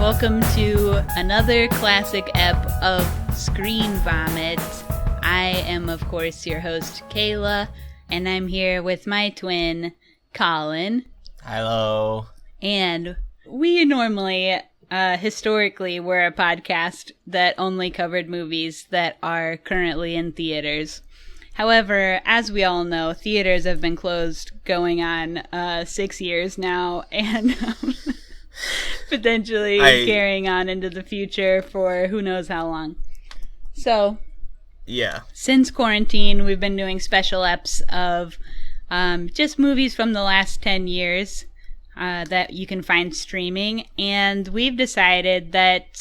welcome to another classic ep of ScreenVomit. I am, of course, your host, Kayla, and I'm here with my twin, Colin. Hello. And we normally, historically, were a podcast that only covered movies that are currently in theaters. However, as we all know, theaters have been closed going on 6 years now, and potentially carrying on into the future for who knows how long. So, yeah. Since quarantine, we've been doing special eps of just movies from the last 10 years that you can find streaming. And we've decided that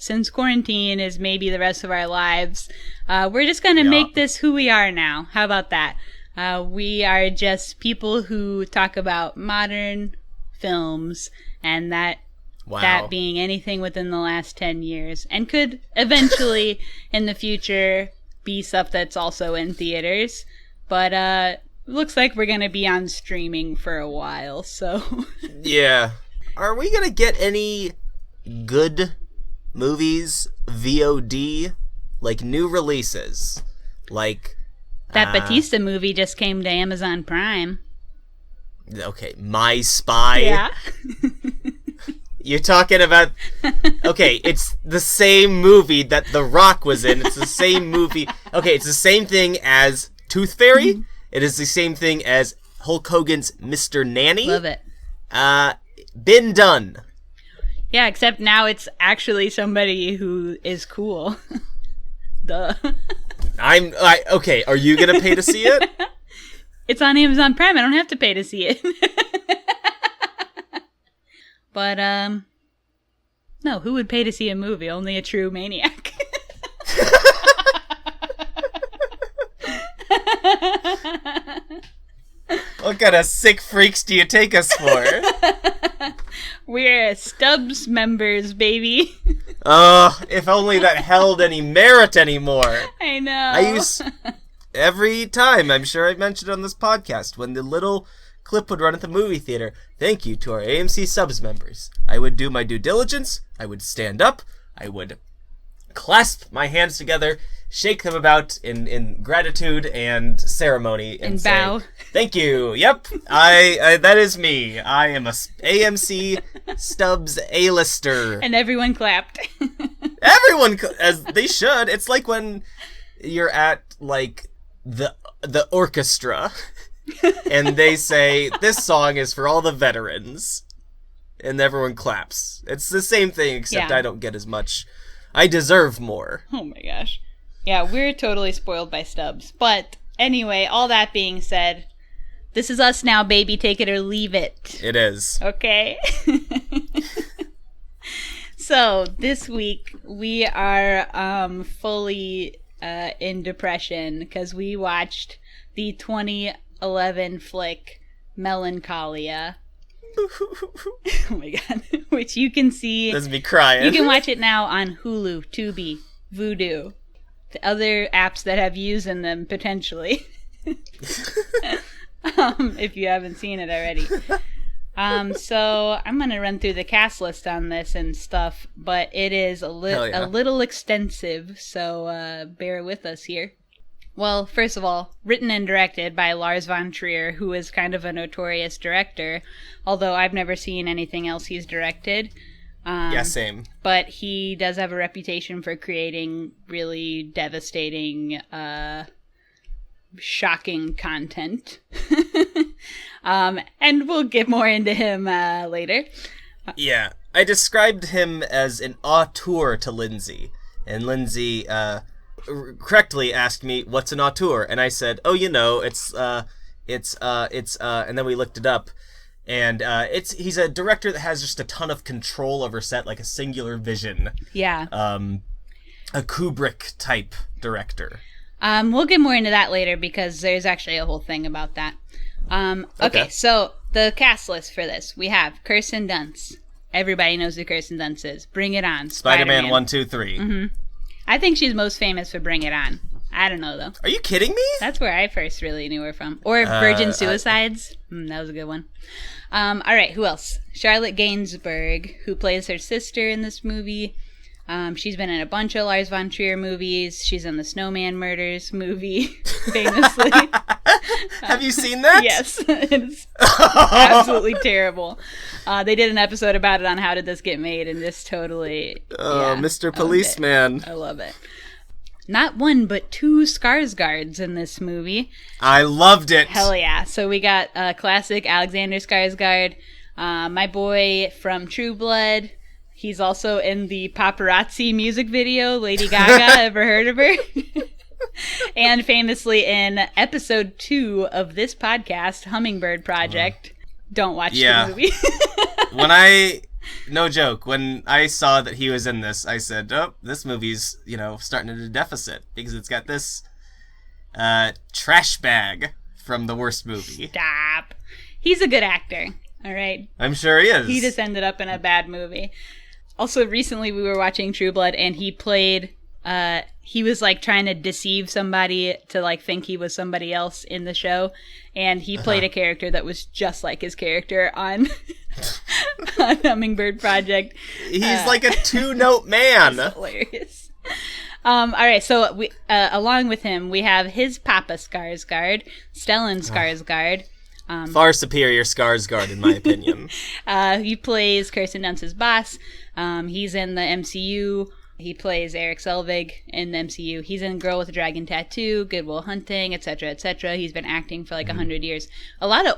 since quarantine is maybe the rest of our lives, we're just going to make this who we are now. How about that? We are just people who talk about modern films, and that being anything within the last 10 years, and could eventually in the future be stuff that's also in theaters. But looks like we're going to be on streaming for a while, so... Yeah. Are we going to get any good movies, VOD, like new releases? Like... That Batista movie just came to Amazon Prime. Okay, My Spy? Yeah. You're talking about... Okay, it's the same movie that The Rock was in. It's the same movie... Okay, it's the same thing as Tooth Fairy. Mm-hmm. It is the same thing as Hulk Hogan's Mr. Nanny. Love it. Been done. Yeah, except now it's actually somebody who is cool. Duh. Okay, are you gonna pay to see it? It's on Amazon Prime. I don't have to pay to see it. But, no, who would pay to see a movie? Only a true maniac. What kind of sick freaks do you take us for? We're Stubbs members, baby. If only that held any merit anymore. I know. Every time, I'm sure I've mentioned on this podcast, when the little clip would run at the movie theater, thank you to our AMC Subs members. I would do my due diligence, I would stand up, I would clasp my hands together, shake them about in gratitude and ceremony, and say, bow. Thank you. Yep, I that is me. I am a AMC Stubbs A-lister. And everyone clapped. Everyone, as they should. It's like when you're at like the orchestra, and they say this song is for all the veterans, and everyone claps. It's the same thing, except I don't get as much. I deserve more. Oh my gosh. Yeah, we're totally spoiled by Stubbs. But anyway, all that being said, this is us now, baby. Take it or leave it. It is. Okay. So, this week, we are fully in depression because we watched the 2011 flick Melancholia. Oh my god. Which you can see. That's me crying. You can watch it now on Hulu, Tubi, Vudu, the other apps that have views in them, potentially. If you haven't seen it already. So I'm going to run through the cast list on this and stuff, but it is a little extensive, so bear with us here. Well, first of all, written and directed by Lars Von Trier, who is kind of a notorious director, although I've never seen anything else he's directed. Yeah, same. But he does have a reputation for creating really devastating, shocking content. And we'll get more into him later. Yeah, I described him as an auteur to Lindsay, and Lindsay correctly asked me, "What's an auteur?" And I said, "Oh, you know, it's," and then we looked it up, and he's a director that has just a ton of control over set, like a singular vision. Yeah. A Kubrick type director. We'll get more into that later because there's actually a whole thing about that. Okay, so the cast list for this. We have Kirsten Dunst. Everybody knows who Kirsten Dunst is. Bring It On. Spider-Man 1, 2, 3. Mm-hmm. I think she's most famous for Bring It On. I don't know, though. Are you kidding me? That's where I first really knew her from. Or Virgin Suicides. That was a good one. All right, who else? Charlotte Gainsbourg, who plays her sister in this movie. She's been in a bunch of Lars Von Trier movies. She's in the Snowman Murders movie, famously. Have you seen that? Yes. It's absolutely terrible. They did an episode about it on How Did This Get Made, and just totally... Mr. Policeman. I love it. Not one, but two Skarsgårds in this movie. I loved it. Hell yeah. So we got classic Alexander Skarsgård, my boy from True Blood. He's also in the Paparazzi music video, Lady Gaga. Ever heard of her? And famously in episode 2 of this podcast, Hummingbird Project. Don't watch the movie. No joke, when I saw that he was in this, I said, oh, this movie's, starting at a deficit, because it's got this trash bag from the worst movie. Stop. He's a good actor, all right? I'm sure he is. He just ended up in a bad movie. Also, recently we were watching True Blood, and he played... he was like trying to deceive somebody to like think he was somebody else in the show, and he played a character that was just like his character on Hummingbird Project. He's like a 2-note man. That's hilarious. All right, so we along with him we have his Papa Skarsgård, Stellan Skarsgård. Far superior Skarsgård, in my opinion. He plays Kirsten Dunst's boss. He's in the MCU. He plays Eric Selvig in the MCU. He's in Girl with a Dragon Tattoo, Good Will Hunting, etc., etc. He's been acting for like 100 years. A lot of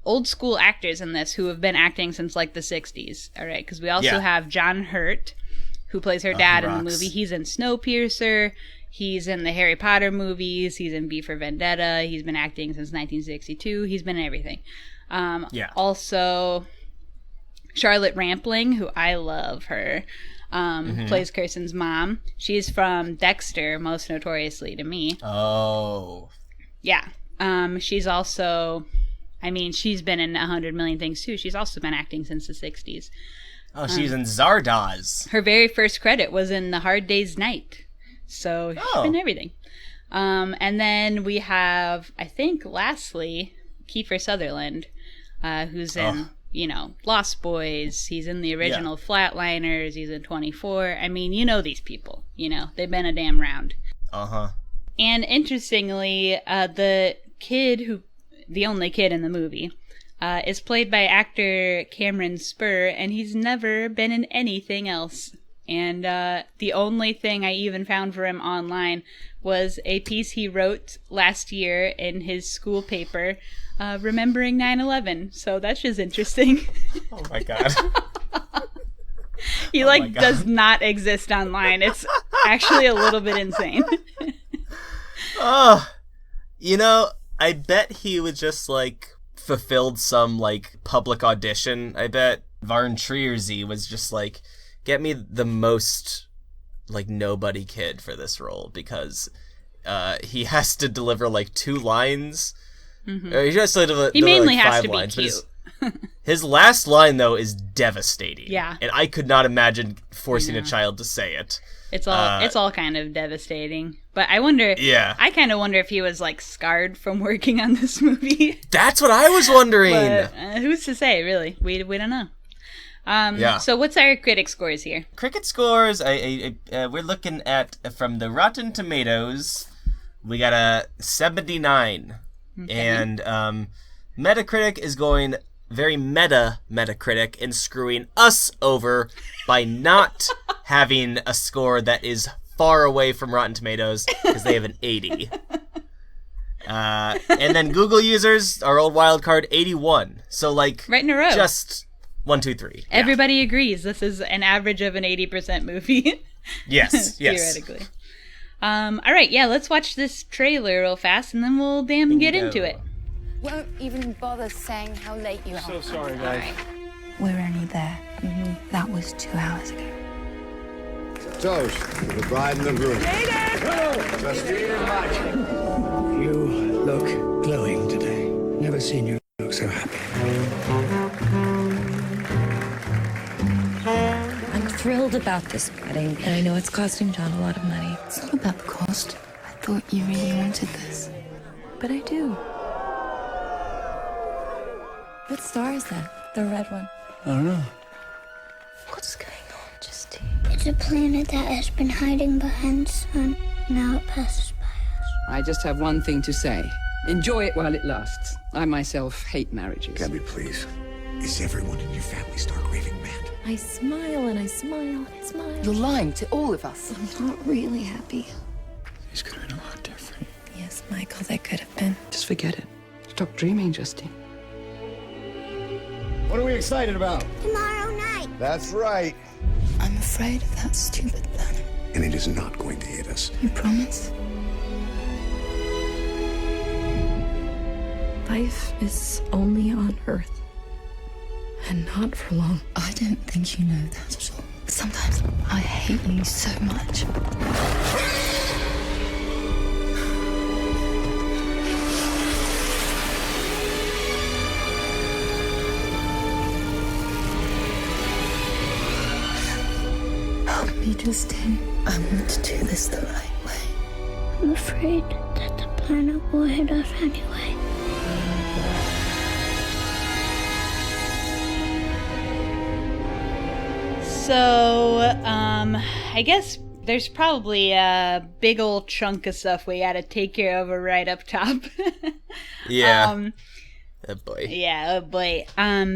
old school actors in this who have been acting since like the 60s. All right, because we also have John Hurt, who plays her dad in the movie. He's in Snowpiercer. He's in the Harry Potter movies. He's in V for Vendetta. He's been acting since 1962. He's been in everything. Also, Charlotte Rampling, who I love her. Plays Kirsten's mom. She's from Dexter, most notoriously to me. Oh. Yeah. She's also, she's been in 100 million things too. She's also been acting since the 60s. Oh, she's in Zardoz. Her very first credit was in The Hard Day's Night. So she's been in everything. And then we have, I think, lastly, Kiefer Sutherland, who's in... Lost Boys. He's in the original Flatliners. He's in 24. These people. They've been a damn round. And interestingly, the only kid in the movie, is played by actor Cameron Spur, and he's never been in anything else. And the only thing I even found for him online was a piece he wrote last year in his school paper, remembering 9/11. So that's just interesting. Oh my god. He does not exist online. It's actually a little bit insane. I bet he was just fulfilled some public audition. I bet Von Trier was just get me the most nobody kid for this role, because he has to deliver 2 lines. He has to deliver mainly has 5 to be lines. cute. His last line though is devastating. Yeah. And I could not imagine forcing a child to say it. It's all kind of devastating. But I wonder. Yeah. I kind of wonder if he was scarred from working on this movie. That's what I was wondering. But, who's to say? Really, we don't know. So what's our critic scores here? Critic scores, we're looking at, from the Rotten Tomatoes, we got a 79. Okay. And Metacritic is going very Metacritic and screwing us over by not having a score that is far away from Rotten Tomatoes, because they have an 80. And then Google users, our old wild card, 81. So right in a row. Just 1, 2, 3. Everybody agrees this is an average of an 80% movie. Yes. Theoretically. All right, let's watch this trailer real fast, and then we'll get into it. Won't even bother saying how late you are. So sorry, guys. Right. We're only there. That was 2 hours ago. Toast to the bride and the groom. You look glowing today. Never seen you look so happy. I'm thrilled about this wedding, and I know it's costing John a lot of money. It's not about the cost. thought you really wanted this. But I do. What star is that? The red one. I don't know. What's going on, Justine? It's a planet that has been hiding behind the sun. Now it passes by us. I just have one thing to say. Enjoy it while it lasts. I myself hate marriages. Gabby, please. Is everyone in your family stark raving mad? I smile and I smile and smile. You're lying to all of us. I'm not really happy. These could have been a lot different. Yes, Michael, they could have been. Just forget it. Stop dreaming, Justine. What are we excited about? Tomorrow night. That's right. I'm afraid of that stupid planet. And it is not going to hit us. You promise? Life is only on Earth. And not for long. I don't think you know that at all. Sometimes I hate you so much. Help me, Justine. I want to do this the right way. I'm afraid that the planet will hit us anyway. So, I guess there's probably a big old chunk of stuff we gotta take care of right up top. Yeah. Oh boy. Yeah, oh boy.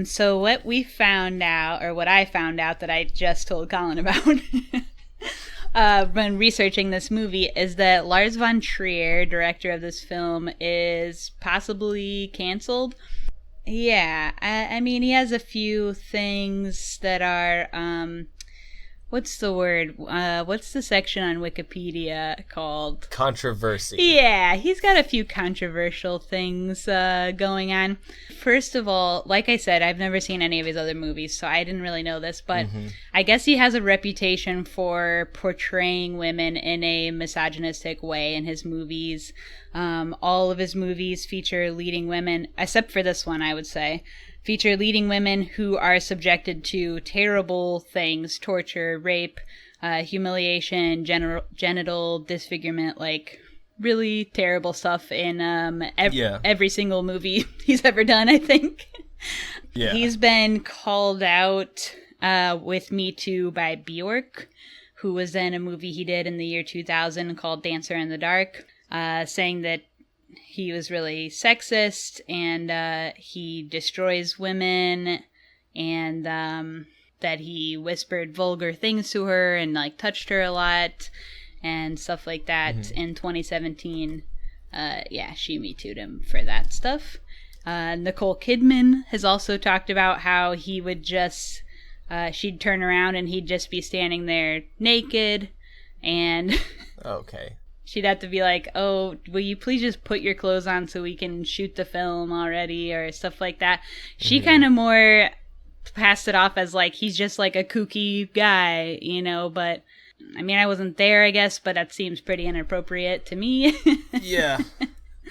So what we found out, or what I found out that I just told Colin about when researching this movie, is that Lars Von Trier, director of this film, is possibly canceled. Yeah, I mean, he has a few things that are, what's the word? What's the section on Wikipedia called? Controversy. Yeah, he's got a few controversial things going on. First of all, like I said, I've never seen any of his other movies, so I didn't really know this, but I guess he has a reputation for portraying women in a misogynistic way in his movies. All of his movies feature leading women, except for this one, I would say, feature leading women who are subjected to terrible things, torture, rape, humiliation, genital disfigurement, like really terrible stuff in every single movie he's ever done, I think. Yeah. He's been called out with Me Too by Bjork, who was in a movie he did in the year 2000 called Dancer in the Dark, saying that he was really sexist and he destroys women and that he whispered vulgar things to her and like touched her a lot and stuff like that. In 2017, she Me Too'd him for that stuff. Nicole Kidman has also talked about how he would just, she'd turn around and he'd just be standing there naked and Okay. she'd have to be like, oh, will you please just put your clothes on so we can shoot the film already, or stuff like that. She kind of more passed it off as like, he's just like a kooky guy, you know, but I mean, I wasn't there, I guess, but that seems pretty inappropriate to me. Yeah.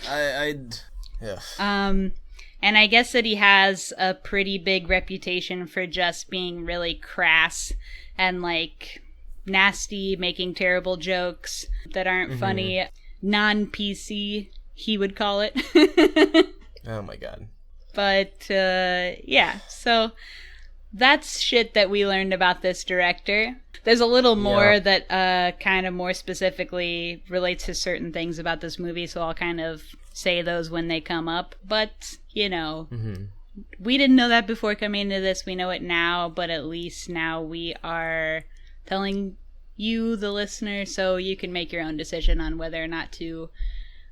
I'd... Yeah. And I guess that he has a pretty big reputation for just being really crass and like nasty, making terrible jokes that aren't funny, non-PC, he would call it. Oh my god. But yeah, so that's shit that we learned about this director. There's a little more that kind of more specifically relates to certain things about this movie, so I'll kind of say those when they come up. But, you know, we didn't know that before coming into this. We know it now, but at least now we are telling you, the listener, so you can make your own decision on whether or not to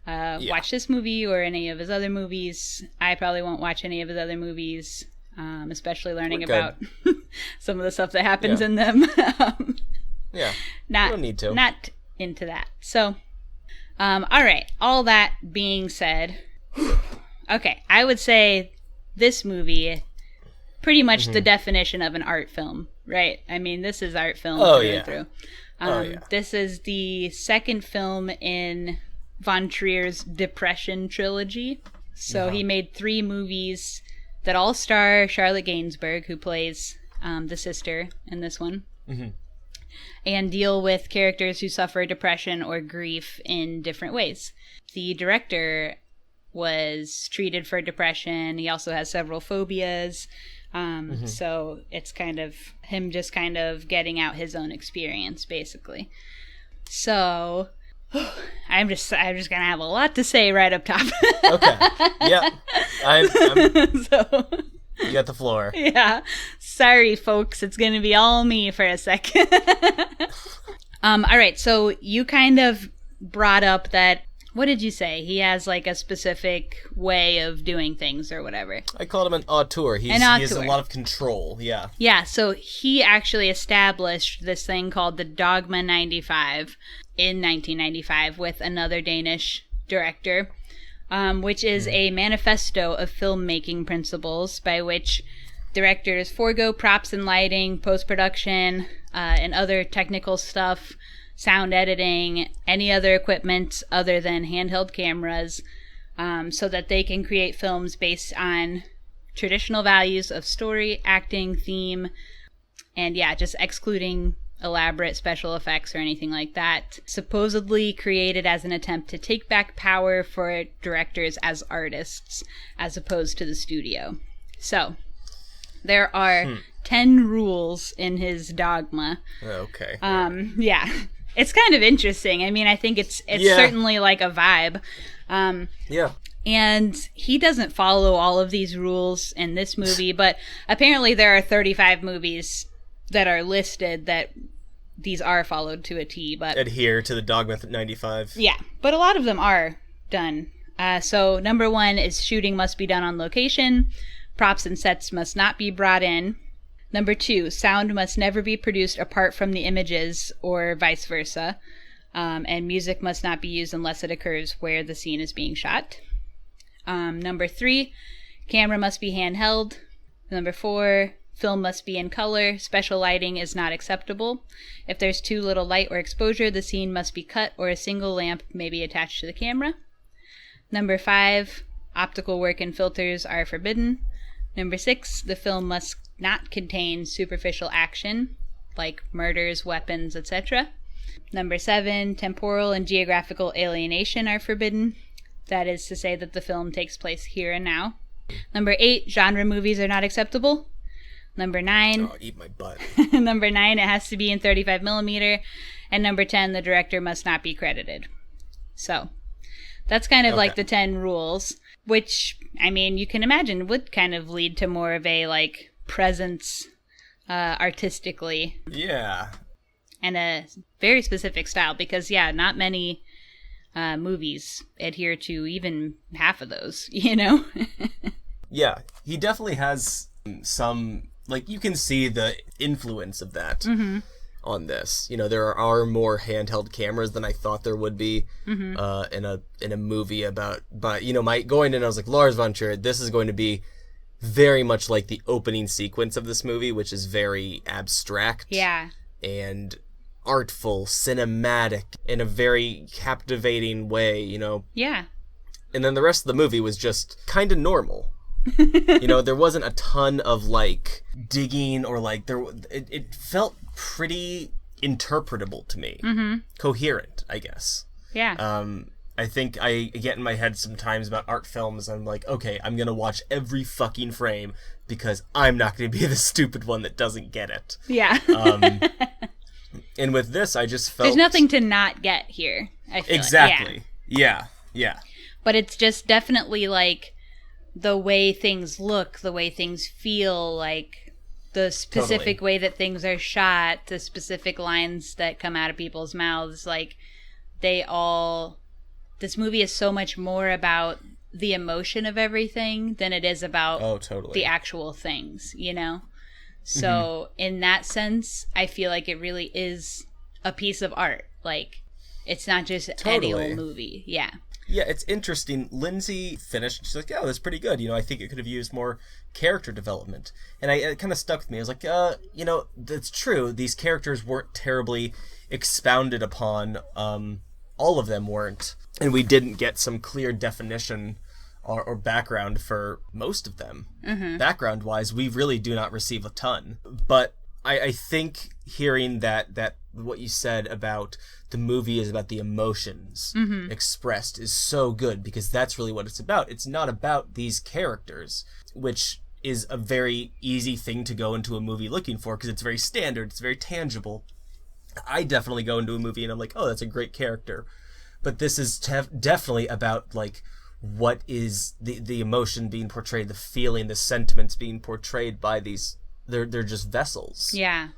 watch this movie or any of his other movies. I probably won't watch any of his other movies, especially learning about some of the stuff that happens in them. Yeah, not, you don't need to. Not into that. So, all right, all that being said, okay, I would say this movie, pretty much the definition of an art film, right? I mean, this is art film through and through. This is the second film in Von Trier's Depression trilogy. So he made 3 movies that all star Charlotte Gainsbourg, who plays the sister in this one. and deal with characters who suffer depression or grief in different ways. The director was treated for depression. He also has several phobias. So it's kind of him just kind of getting out his own experience, basically. So I'm just gonna have a lot to say right up top. Okay. Yeah. I'm So you got the floor. yeah. Sorry, folks. It's gonna be all me for a second. All right. So you kind of brought up that. What did you say? He has like a specific way of doing things or whatever. I called him an auteur. He has a lot of control. Yeah. Yeah, so he actually established this thing called the Dogma 95 in 1995 with another Danish director, which is a manifesto of filmmaking principles by which directors forego props and lighting, post-production, and other technical stuff, sound editing, any other equipment other than handheld cameras, so that they can create films based on traditional values of story, acting, theme, and just excluding elaborate special effects or anything like that. Supposedly created as an attempt to take back power for directors as artists, as opposed to the studio. So, there are 10 rules in his dogma. Okay. Yeah. It's kind of interesting. I mean, I think it's certainly like a vibe. Yeah. And he doesn't follow all of these rules in this movie, but apparently there are 35 movies that are listed that these are followed to a T. But adhere to the Dogma 95. Yeah, but a lot of them are done. So number 1 is shooting must be done on location. Props and sets must not be brought in. Number 2, sound must never be produced apart from the images or vice versa. And music must not be used unless it occurs where the scene is being shot. Number 3, camera must be handheld. Number 4, film must be in color. Special lighting is not acceptable. If there's too little light or exposure, the scene must be cut or a single lamp may be attached to the camera. Number 5, optical work and filters are forbidden. Number 6, the film must not contain superficial action, like murders, weapons, etc. Number 7, temporal and geographical alienation are forbidden. That is to say that the film takes place here and now. Number 8, genre movies are not acceptable. Number 9... Oh, eat my butt. Number 9, it has to be in 35mm. And number 10, the director must not be credited. So, that's kind of like the 10 rules, which, I mean, you can imagine would kind of lead to more of a, like, presence artistically. Yeah. And a very specific style because, not many movies adhere to even half of those, you know? Yeah, he definitely has some, like, you can see the influence of that on this. You know, there are more handheld cameras than I thought there would be in a movie about, but, you know, going in, I was like, Lars Von Trier, this is going to be very much like the opening sequence of this movie, which is very abstract. Yeah. And artful, cinematic, in a very captivating way, you know? Yeah. And then the rest of the movie was just kind of normal. You know, there wasn't a ton of, like, digging or, like, it felt pretty interpretable to me. Coherent, I guess. Yeah. I think I get in my head sometimes about art films. I'm like, okay, I'm going to watch every fucking frame because I'm not going to be the stupid one that doesn't get it. Yeah. And with this, I just felt... There's nothing to not get here, I feel exactly. like. Yeah. But it's just definitely, like, the way things look, the way things feel, like, the specific way that things are shot, the specific lines that come out of people's mouths, like, this movie is so much more about the emotion of everything than it is about the actual things, you know? So in that sense, I feel like it really is a piece of art. Like, it's not just any old movie. Yeah. Yeah, it's interesting. Lindsay finished. She's like, "Oh, that's pretty good. You know, I think it could have used more character development." And it kind of stuck with me. I was like, you know, that's true. These characters weren't terribly expounded upon. All of them weren't. And we didn't get some clear definition or background for most of them. Background-wise, we really do not receive a ton. But I think hearing that what you said about the movie is about the emotions expressed is so good, because that's really what it's about. It's not about these characters, which is a very easy thing to go into a movie looking for, because it's very standard, it's very tangible. I definitely go into a movie and I'm like, oh, that's a great character. But this is definitely about, like, what is the emotion being portrayed, the feeling, the sentiments being portrayed by these. They're just vessels. Yeah.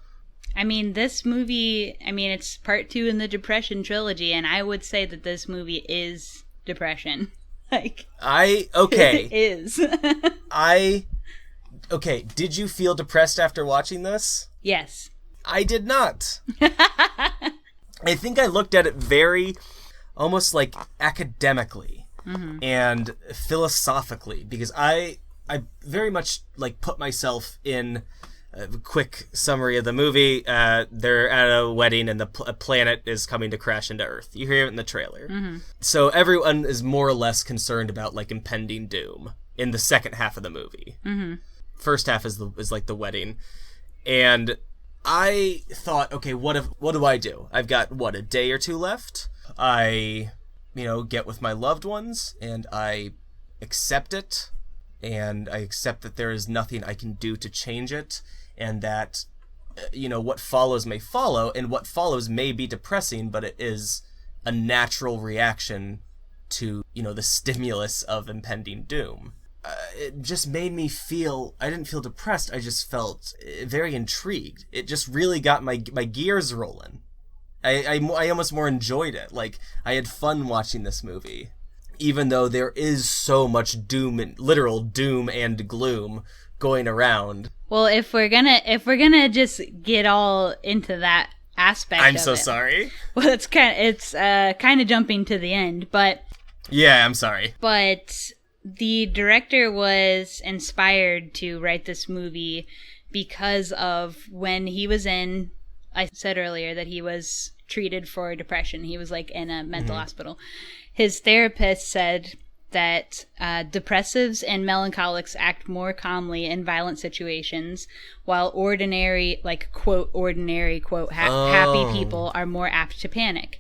I mean, this movie, it's part 2 in the Depression trilogy, and I would say that this movie is depression. Like, it is. Okay, did you feel depressed after watching this? Yes. I did not. I think I looked at it very, almost like academically and philosophically, because I very much like put myself in a quick summary of the movie. They're at a wedding and a planet is coming to crash into Earth. You hear it in the trailer. So everyone is more or less concerned about like impending doom in the second half of the movie. First half is like the wedding. And I thought, okay, what do I do? I've got, a day or two left. I, get with my loved ones, and I accept it, and I accept that there is nothing I can do to change it, and that, what follows may follow, and what follows may be depressing, but it is a natural reaction to, the stimulus of impending doom. It just made me feel, I didn't feel depressed, I just felt very intrigued. It just really got my gears rolling. I almost more enjoyed it. Like, I had fun watching this movie. Even though there is so much doom and literal doom and gloom going around. Well, if we're gonna just get all into that aspect I'm of so it, sorry. Well, it's kind of jumping to the end, but yeah, I'm sorry. But the director was inspired to write this movie because of when he was in, I said earlier that he was treated for depression. He was like in a mental hospital. His therapist said that depressives and melancholics act more calmly in violent situations, while ordinary, quote, happy people are more apt to panic.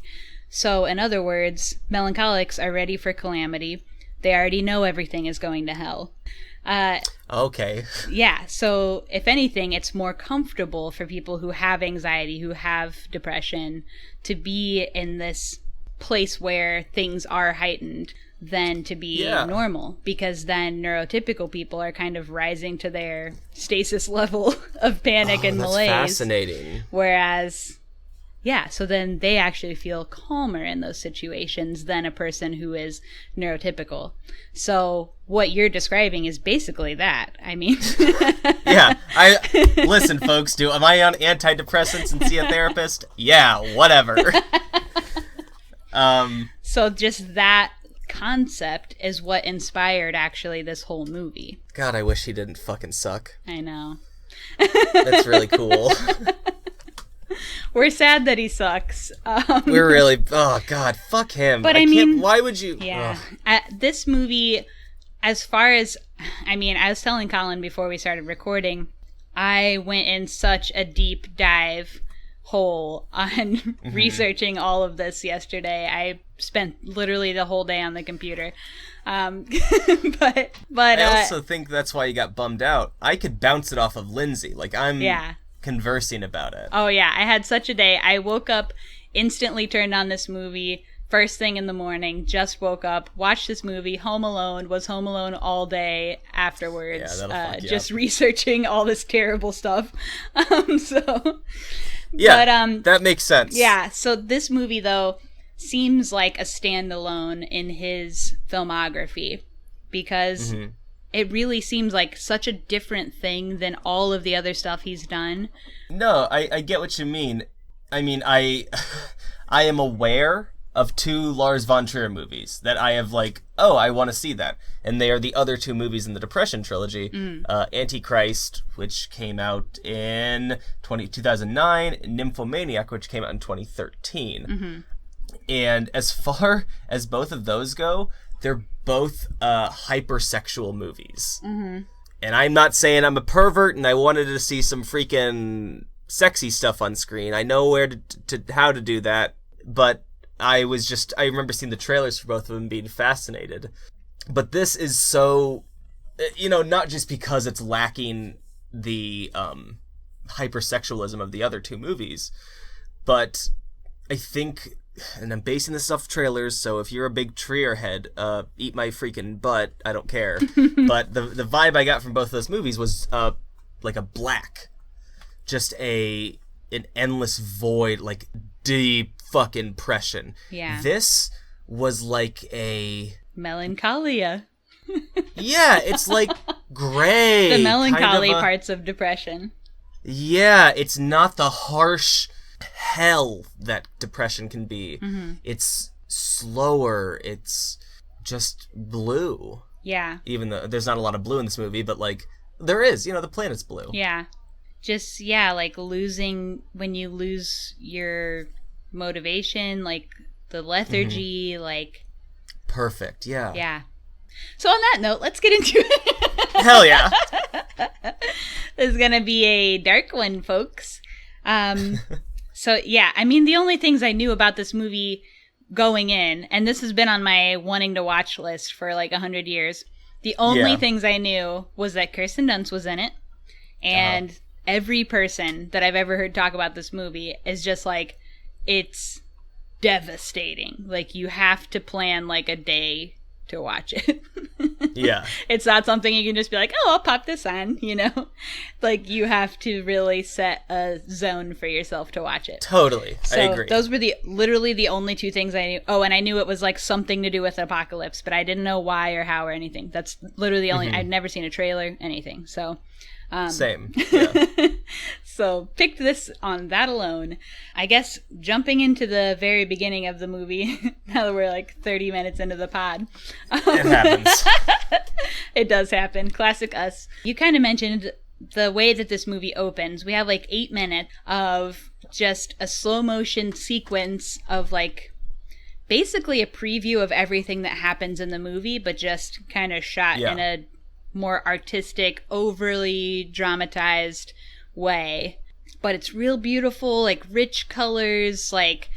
So, in other words, melancholics are ready for calamity. They already know everything is going to hell. Okay. Yeah, so if anything, it's more comfortable for people who have anxiety, who have depression, to be in this place where things are heightened than to be normal, because then neurotypical people are kind of rising to their stasis level of panic and malaise. That's fascinating. Whereas... yeah, so then they actually feel calmer in those situations than a person who is neurotypical. So what you're describing is basically that. I mean... yeah, listen, folks, am I on antidepressants and see a therapist? Yeah, whatever. So just that concept is what inspired, actually, this whole movie. God, I wish he didn't fucking suck. I know. That's really cool. We're sad that he sucks. We're really... oh, God, fuck him. But I mean... why would you... yeah. This movie, as far as... I mean, I was telling Colin before we started recording, I went in such a deep dive hole on researching all of this yesterday. I spent literally the whole day on the computer. But I also think that's why you got bummed out. I could bounce it off of Lindsay. Like, I'm... yeah. conversing about it. Oh yeah, I had such a day. I woke up, instantly turned on this movie, first thing in the morning, just woke up, watched this movie, Home Alone, was Home Alone all day afterwards, just researching all this terrible stuff. That makes sense. Yeah, so this movie, though, seems like a standalone in his filmography, because it really seems like such a different thing than all of the other stuff he's done. No, I get what you mean. I mean, I am aware of 2 Lars Von Trier movies that I have I want to see that. And they are the other 2 movies in the Depression trilogy. Antichrist, which came out in 2009, and Nymphomaniac, which came out in 2013. And as far as both of those go, they're both hypersexual movies. And I'm not saying I'm a pervert and I wanted to see some freaking sexy stuff on screen. I know where to how to do that, but I remember seeing the trailers for both of them, being fascinated. But this is so, not just because it's lacking the hypersexualism of the other two movies, but I think, and I'm basing this off trailers, so if you're a big Trier head, eat my freaking butt, I don't care. But the vibe I got from both of those movies was like a black, just an endless void, like deep fucking depression. Yeah. This was like a Melancholia. Yeah, it's like gray. The melancholy kind of parts of depression. Yeah, it's not the harsh hell that depression can be. Mm-hmm. It's slower. It's just blue. Yeah. Even though there's not a lot of blue in this movie, but like there is, the planet's blue. Yeah. Just, like when you lose your motivation, like the lethargy, like. Perfect, yeah. Yeah. So on that note, let's get into it. Hell yeah. This is going to be a dark one, folks. So, yeah, I mean, the only things I knew about this movie going in, and this has been on my wanting to watch list for like 100 years, the only things I knew was that Kirsten Dunst was in it, and every person that I've ever heard talk about this movie is just like, it's devastating. Like, you have to plan like a day to watch it. Yeah. It's not something you can just be like, oh, I'll pop this on, Like, you have to really set a zone for yourself to watch it. Totally. So I agree. those were literally the only two things I knew. Oh, and I knew it was like something to do with apocalypse, but I didn't know why or how or anything. That's literally the only, I'd never seen a trailer, anything. So same. Yeah. So picked this on that alone. I guess jumping into the very beginning of the movie, now that we're like 30 minutes into the pod. It happens. It does happen. Classic us. You kind of mentioned the way that this movie opens. We have like 8 minutes of just a slow motion sequence of like basically a preview of everything that happens in the movie, but just kind of shot in a more artistic, overly dramatized way. But it's real beautiful, like rich colors, like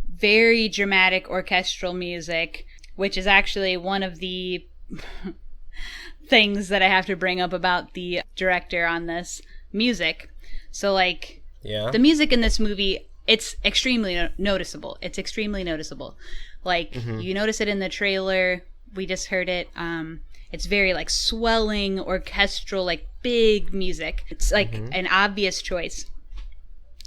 very dramatic orchestral music, which is actually one of the things that I have to bring up about the director on this music. So like the music in this movie, it's extremely noticeable. It's extremely noticeable. Like you notice it in the trailer. We just heard it. It's very like swelling, orchestral, like big music. It's like an obvious choice.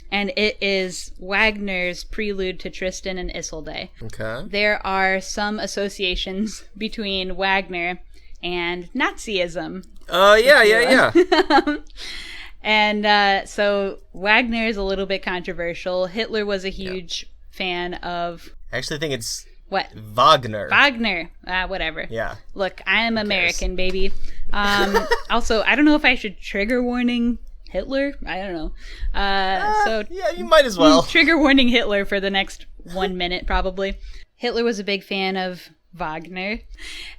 And it is Wagner's prelude to Tristan and Isolde. Okay. There are some associations between Wagner and Nazism. Yeah. And so Wagner is a little bit controversial. Hitler was a huge fan of... I actually think it's... What? Wagner. Whatever. Yeah. Look, I am American, baby. Also, I don't know if I should trigger warning Hitler. I don't know. Yeah, you might as well. Trigger warning Hitler for the next 1 minute, probably. Hitler was a big fan of Wagner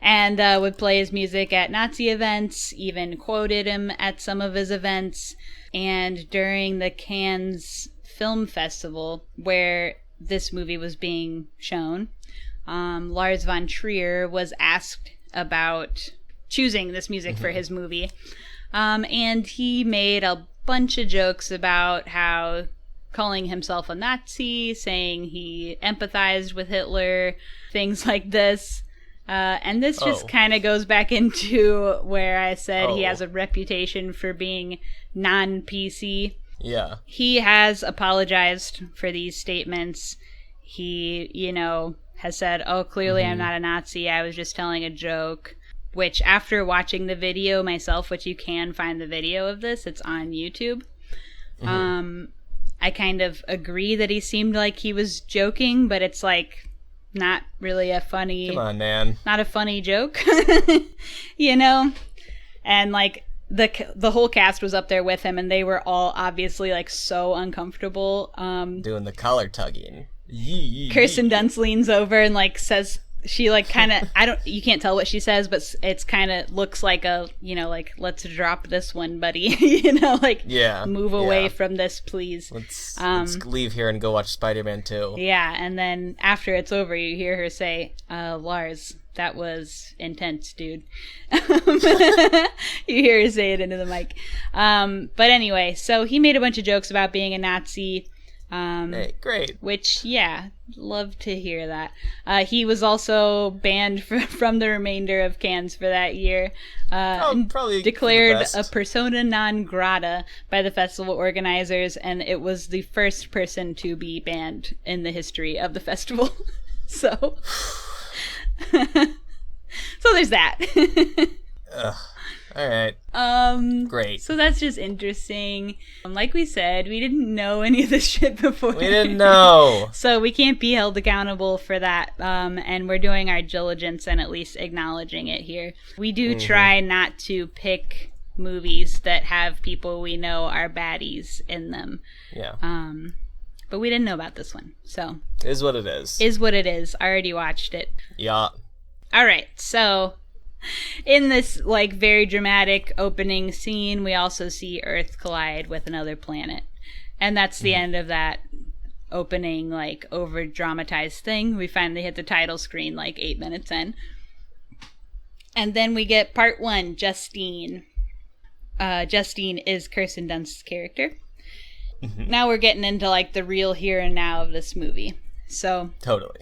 and would play his music at Nazi events, even quoted him at some of his events. And during the Cannes Film Festival, where this movie was being shown, Lars Von Trier was asked about choosing this music for his movie. And he made a bunch of jokes about how calling himself a Nazi, saying he empathized with Hitler, things like this. And this just kind of goes back into where I said he has a reputation for being non-PC. Yeah. He has apologized for these statements. He, has said, clearly I'm not a Nazi. I was just telling a joke. Which, after watching the video myself, which you can find the video of this, it's on YouTube. I kind of agree that he seemed like he was joking, but it's like not really a funny... Come on, man. Not a funny joke, And like the whole cast was up there with him, and they were all obviously like so uncomfortable. Doing the collar tugging. Kirsten Dunst leans over and like says she like kind of, you can't tell what she says, but it's kind of looks like a, like, let's drop this one, buddy. Move away from this, please. Let's leave here and go watch Spider-Man 2. Yeah, and then after it's over, you hear her say, Lars, that was intense, dude. You hear her say it into the mic. But anyway, so he made a bunch of jokes about being a Nazi. Hey, great. Which, yeah, love to hear that. He was also banned from the remainder of Cannes for that year. Probably declared a persona non grata by the festival organizers, and it was the first person to be banned in the history of the festival. So there's that. Ugh. All right. Great. So that's just interesting. Like we said, we didn't know any of this shit before. We didn't know. So we can't be held accountable for that. And we're doing our diligence and at least acknowledging it here. We do try not to pick movies that have people we know are baddies in them. Yeah. But we didn't know about this one. So. Is what it is. Is what it is. I already watched it. Yeah. All right. So. In this, like, very dramatic opening scene, we also see Earth collide with another planet. And that's the end of that opening, like, over-dramatized thing. We finally hit the title screen, like, 8 minutes in. And then we get part 1, Justine. Justine is Kirsten Dunst's character. Now we're getting into, like, the real here and now of this movie. So... Totally.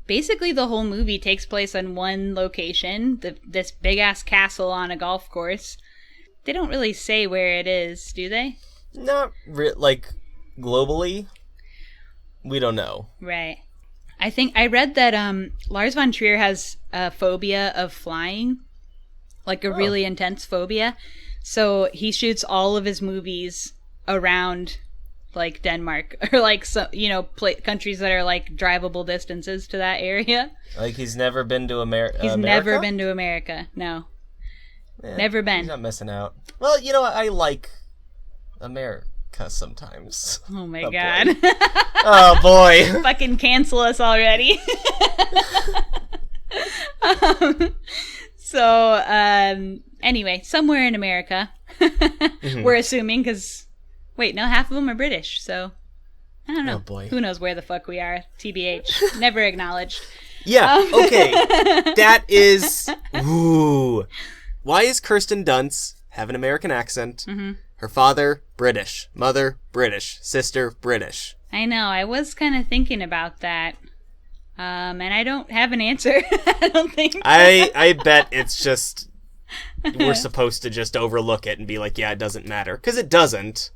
Basically, the whole movie takes place on one location, this big-ass castle on a golf course. They don't really say where it is, do they? Not globally. We don't know. Right. I think I read that Lars Von Trier has a phobia of flying, like a really intense phobia. So he shoots all of his movies around... like Denmark or like countries that are like drivable distances to that area. Like he's never been to America. He's never been to America. No, never been. He's not missing out. Well, I like America sometimes. Oh my god! Oh boy! Fucking cancel us already. Anyway, somewhere in America, we're assuming because. Wait, no, half of them are British, so I don't know. Oh boy. Who knows where the fuck we are? TBH. Never acknowledged. Yeah, okay. That is... Ooh. Why is Kirsten Dunst have an American accent? Her father, British. Mother, British. Sister, British. I know, I was kind of thinking about that. And I don't have an answer. I don't think. I bet it's just... We're supposed to just overlook it and be like, yeah, it doesn't matter. Because it doesn't.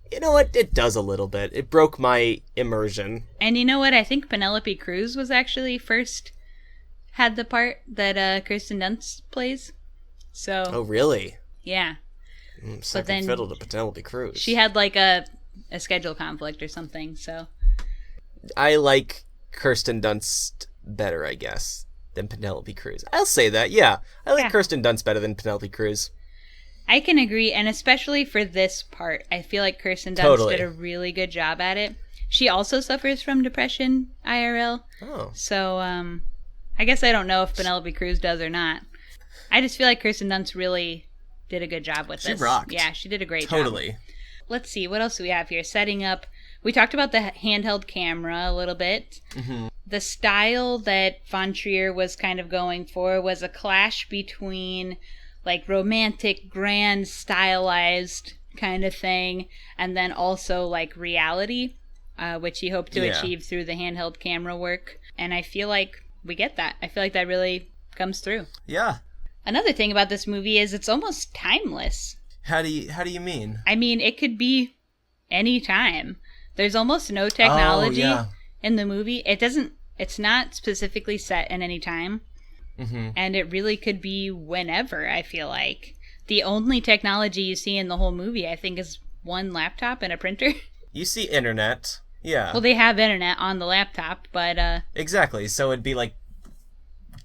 You know what? It does a little bit. It broke my immersion. And you know what? I think Penelope Cruz was actually had the part that Kirsten Dunst plays. So. Oh, really? Yeah. Second fiddle to Penelope Cruz. She had like a schedule conflict or something, so. I like Kirsten Dunst better, I guess, than Penelope Cruz. I'll say that, yeah. I like Kirsten Dunst better than Penelope Cruz. I can agree, and especially for this part, I feel like Kirsten Dunst did a really good job at it. She also suffers from depression, IRL. Oh. So, I guess I don't know if Penelope Cruz does or not. I just feel like Kirsten Dunst really did a good job with this. She rocked. Yeah, she did a great job. Totally. Let's see, what else do we have here? Setting up. We talked about the handheld camera a little bit. The style that Von Trier was kind of going for was a clash between... like romantic, grand, stylized kind of thing, and then also like reality, which he hoped to achieve through the handheld camera work. And I feel like we get that. I feel like that really comes through. Yeah. Another thing about this movie is it's almost timeless. How do you mean? I mean, it could be any time. There's almost no technology in the movie. It's not specifically set in any time. And it really could be whenever, I feel like. The only technology you see in the whole movie, I think, is one laptop and a printer. You see internet. Yeah. Well, they have internet on the laptop, but... Exactly. So it'd be like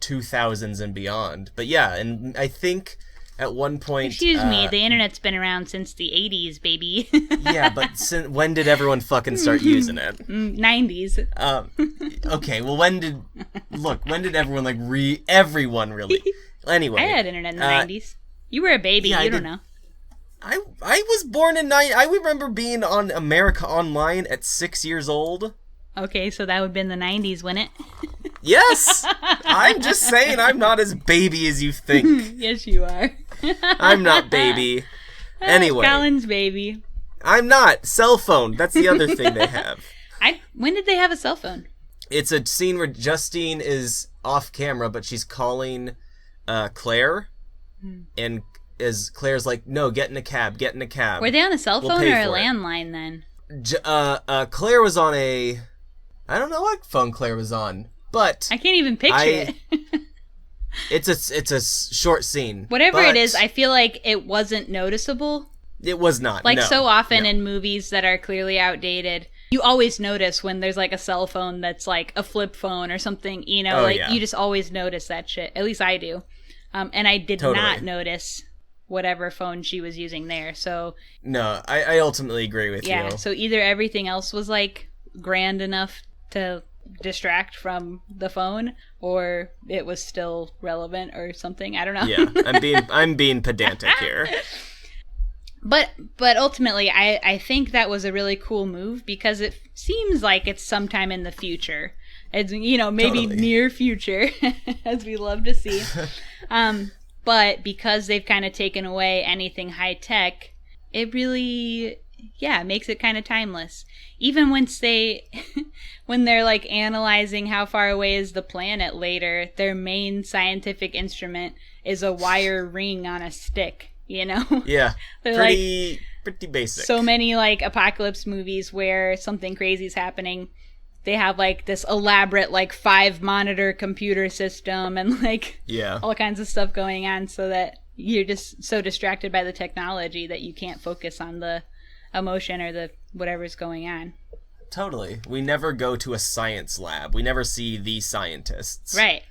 2000s and beyond. But yeah, and I think at one point... Excuse me, the internet's been around since the 80s, baby. Yeah, but when did everyone fucking start using it? 90s. Okay, well, when did everyone, like, everyone really... Anyway. I had internet in the 90s. You were a baby, yeah, you don't know. I was born in... I remember being on America Online at 6 years old. Okay, so that would have been the 90s, wouldn't it? Yes! I'm just saying I'm not as baby as you think. Yes, you are. I'm not baby. Anyway. Colin's baby. I'm not. Cell phone. That's the other thing they have. When did they have a cell phone? It's a scene where Justine is off camera, but she's calling Claire. And as Claire's like, no, get in a cab. Were they on a cell phone or a landline then? Claire was on a... I don't know what phone Claire was on, but... I can't even picture it. It's a short scene. Whatever it is, I feel like it wasn't noticeable. It was not, Like, no, so often no. in movies that are clearly outdated, you always notice when there's, like, a cell phone that's, like, a flip phone or something, you know? You just always notice that shit. At least I do. And I did not notice whatever phone she was using there, so... No, I ultimately agree with you. Yeah, so either everything else was, like, grand enough to distract from the phone, or it was still relevant or something. I don't know. Yeah, I'm being pedantic here. But ultimately, I think that was a really cool move because it seems like it's sometime in the future. It's, you know, maybe near future, as we love to see. But because they've kind of taken away anything high tech, it really, makes it kind of timeless. Even once when they're like analyzing how far away is the planet later, their main scientific instrument is a wire ring on a stick, you know? Yeah, They're pretty basic. So many like apocalypse movies where something crazy is happening, they have like this elaborate like 5-monitor computer system and like all kinds of stuff going on so that you're just so distracted by the technology that you can't focus on the emotion or the whatever's going on. Totally. We never go to a science lab. We never see the scientists. Right.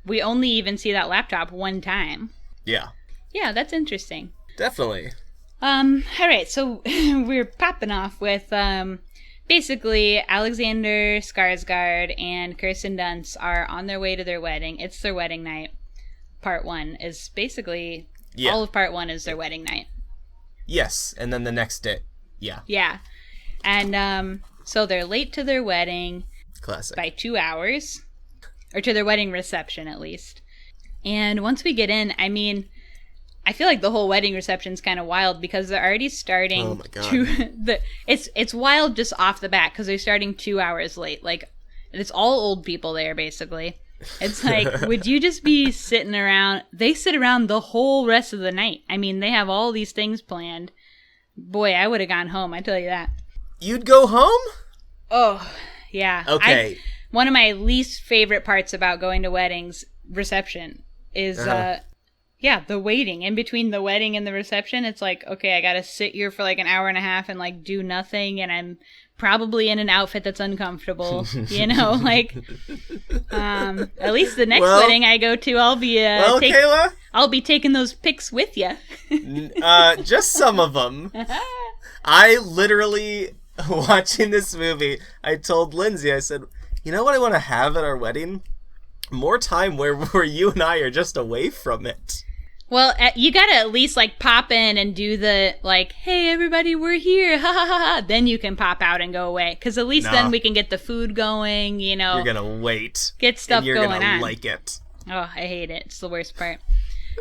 We only even see that laptop one time. Yeah. Yeah, that's interesting. Definitely. All right, so we're popping off with basically Alexander Skarsgård and Kirsten Dunst are on their way to their wedding. It's their wedding night. Part 1 is basically all of part 1 is their wedding night. Yes, and then the next day. Yeah. Yeah. And so they're late to their wedding. Classic. By 2 hours. Or to their wedding reception, at least. And once we get in, I mean, I feel like the whole wedding reception's kind of wild because they're already starting. Oh my God. It's wild just off the bat because they're starting 2 hours late. Like, it's all old people there, basically. It's like, would you just be sitting around? They sit around the whole rest of the night. I mean, they have all these things planned. Boy, I would have gone home, I tell you that. You'd go home? Oh, yeah. Okay. One of my least favorite parts about going to weddings, reception, is, the waiting. In between the wedding and the reception, it's like, okay, I gotta sit here for like an hour and a half and like do nothing, and I'm probably in an outfit that's uncomfortable, you know, like, at least the next wedding I go to, I'll be, Kayla? I'll be taking those pics with you. Just some of them. I literally, watching this movie, I told Lindsay, I said, you know what I want to have at our wedding? More time where you and I are just away from it. Well, you gotta at least, like, pop in and do the, like, hey, everybody, we're here, ha ha ha ha. Then you can pop out and go away. Because at least then we can get the food going, you know. You're gonna wait. Get stuff going on. You're gonna like it. Oh, I hate it. It's the worst part.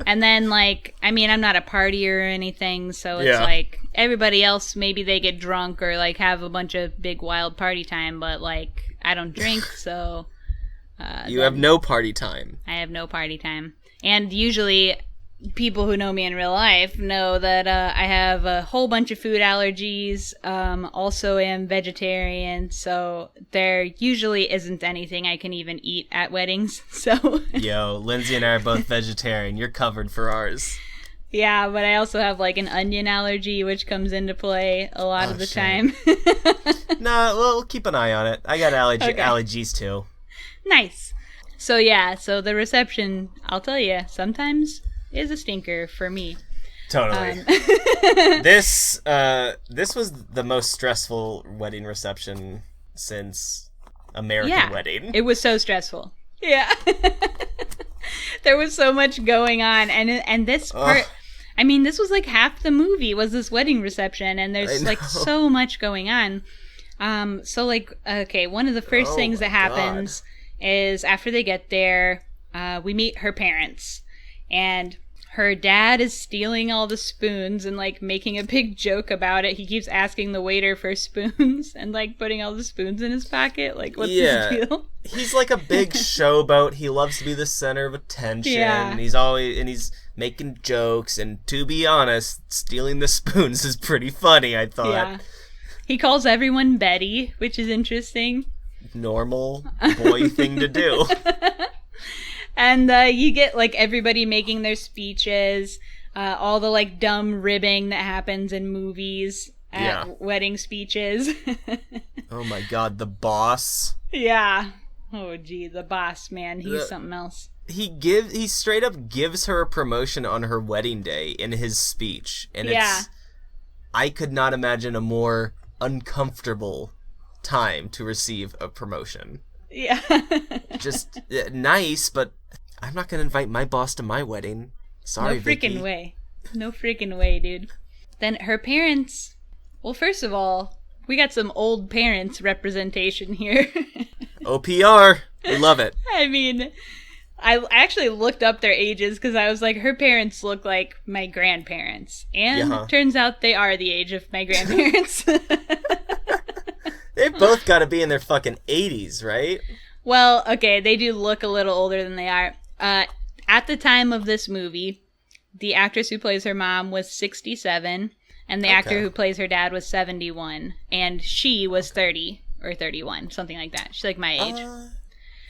And then, like, I mean, I'm not a partier or anything, so it's like, everybody else, maybe they get drunk or, like, have a bunch of big wild party time, but, like, I don't drink, so... you have no party time. I have no party time. And usually... people who know me in real life know that I have a whole bunch of food allergies, also am vegetarian, so there usually isn't anything I can even eat at weddings, so... Yo, Lindsay and I are both vegetarian. You're covered for ours. Yeah, but I also have, like, an onion allergy, which comes into play a lot of the time. Nah, we'll keep an eye on it. I got allergies, too. Nice. So, yeah, so the reception, I'll tell you, sometimes... is a stinker for me. Totally. This was the most stressful wedding reception since American Wedding. It was so stressful. Yeah. There was so much going on, and this part, I mean, this was like half the movie was this wedding reception, and there's like so much going on. So like, okay, one of the first things that happens is after they get there, we meet her parents, and her dad is stealing all the spoons and like making a big joke about it. He keeps asking the waiter for spoons and like putting all the spoons in his pocket. Like, what's the deal? He's like a big showboat. He loves to be the center of attention. Yeah. And he's making jokes. And to be honest, stealing the spoons is pretty funny, I thought. Yeah. He calls everyone Betty, which is interesting. Normal boy thing to do. And you get, like, everybody making their speeches, all the, like, dumb ribbing that happens in movies at wedding speeches. Oh, my God, the boss. Yeah. Oh, gee, the boss, man. He's something else. He straight up gives her a promotion on her wedding day in his speech. And I could not imagine a more uncomfortable time to receive a promotion. Yeah. Just nice, but I'm not going to invite my boss to my wedding. Sorry, No freaking way. No freaking way, dude. Then her parents... Well, first of all, we got some old parents representation here. OPR. We love it. I mean, I actually looked up their ages because I was like, her parents look like my grandparents. And turns out they are the age of my grandparents. They've both got to be in their fucking 80s, right? Well, okay, they do look a little older than they are. At the time of this movie, the actress who plays her mom was 67, and the actor who plays her dad was 71, and she was 30 or 31, something like that. She's like my age.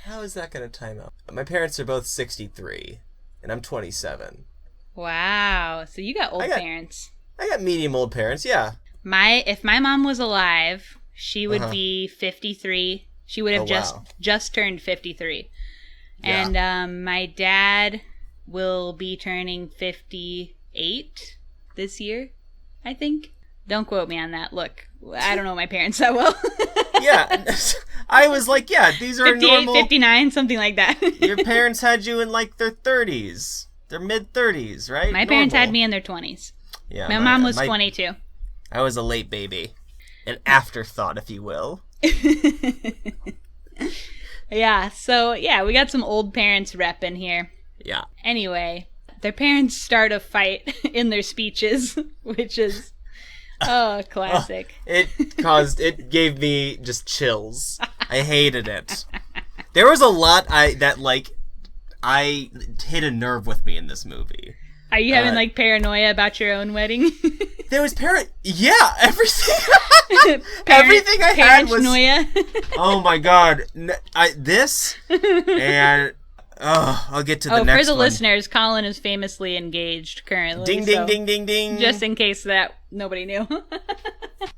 How is that going to time out? My parents are both 63, and I'm 27. Wow, so you got old parents. I got medium old parents, yeah. If my mom was alive, she would be 53. She would have just turned 53. Yeah. And my dad will be turning 58 this year, I think. Don't quote me on that. Look, I don't know my parents that well. Yeah. I was like, yeah, these are 58, normal... 59, something like that. Your parents had you in like their 30s. Their mid-30s, right? My parents had me in their 20s. Yeah. My mom was 22. I was a late baby. An afterthought, if you will. Yeah, so, yeah, we got some old parents repping here. Yeah. Anyway, their parents start a fight in their speeches, which is, classic. It gave me just chills. I hated it. There was a lot I hit a nerve with me in this movie. Are you having, like, paranoia about your own wedding? There was yeah, everything. Everything I had was... Oh, my God. I'll get to the next one. For the listeners, Colin is famously engaged currently. Ding, ding, ding, ding, ding. Just in case that nobody knew.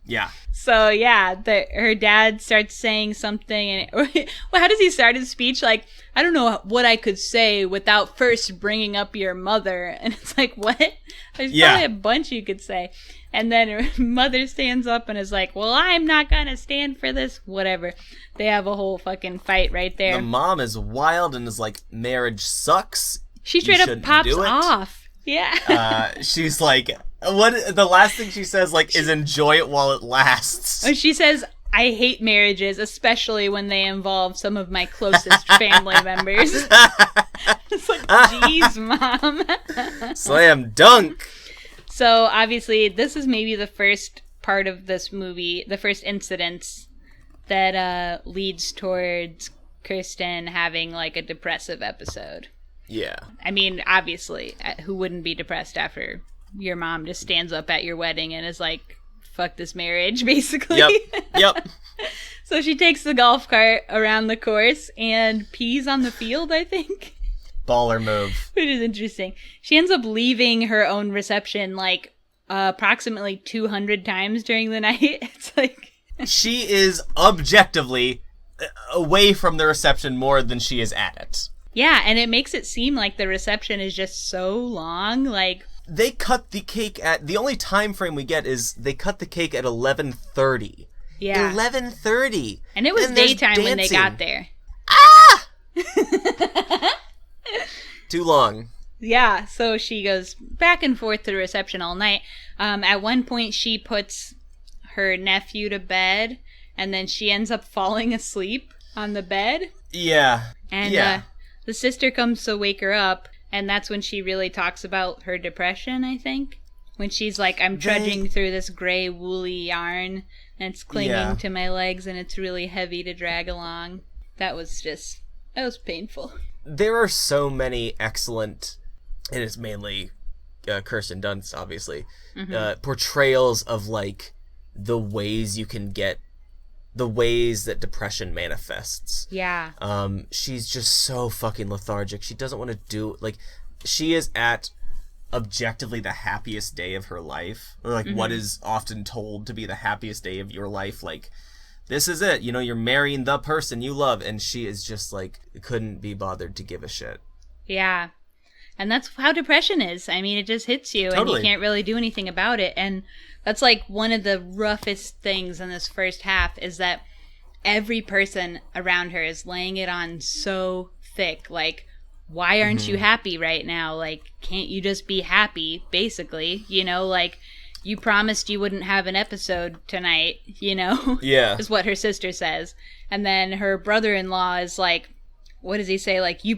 Yeah. So, yeah, her dad starts saying something. And well, how does he start his speech? Like, I don't know what I could say without first bringing up your mother. And it's like, what? There's probably a bunch you could say. And then her mother stands up and is like, well, I'm not going to stand for this. Whatever. They have a whole fucking fight right there. The mom is wild and is like, marriage sucks. She straight up pops off. Yeah. She's like, the last thing she says, like, is enjoy it while it lasts. She says, I hate marriages, especially when they involve some of my closest family members. It's like, geez, Mom. Slam dunk. So, obviously, this is maybe the first part of this movie, the first incident that leads towards Kirsten having, like, a depressive episode. Yeah. I mean, obviously, who wouldn't be depressed after your mom just stands up at your wedding and is like, fuck this marriage, basically? Yep. So she takes the golf cart around the course and pees on the field, I think. Baller move. Which is interesting. She ends up leaving her own reception, like, approximately 200 times during the night. It's like... She is objectively away from the reception more than she is at it. Yeah, and it makes it seem like the reception is just so long, like... They cut the cake at... The only time frame we get is they cut the cake at 11:30. Yeah. 11:30! And it was daytime when they got there. Ah! Too long. Yeah, so she goes back and forth to the reception all night. At one point, she puts her nephew to bed, and then she ends up falling asleep on the bed. Yeah. And the sister comes to wake her up, and that's when she really talks about her depression, I think. When she's like, I'm trudging through this gray, woolly yarn, and it's clinging to my legs, and it's really heavy to drag along. That was painful. There are so many excellent, and it's mainly Kirsten Dunst, obviously, portrayals of, like, the ways that depression manifests. Yeah. She's just so fucking lethargic. She doesn't want to do, like, she is at objectively the happiest day of her life, or like what is often told to be the happiest day of your life. Like, this is it, you know, you're marrying the person you love, and she is just like, couldn't be bothered to give a shit. Yeah. And that's how depression is. I mean, it just hits you, and you can't really do anything about it. And that's like one of the roughest things in this first half, is that every person around her is laying it on so thick. Like, why aren't you happy right now? Like, can't you just be happy, basically? You know, like, you promised you wouldn't have an episode tonight, you know? Yeah. Is what her sister says. And then her brother-in-law is like, what does he say? Like, you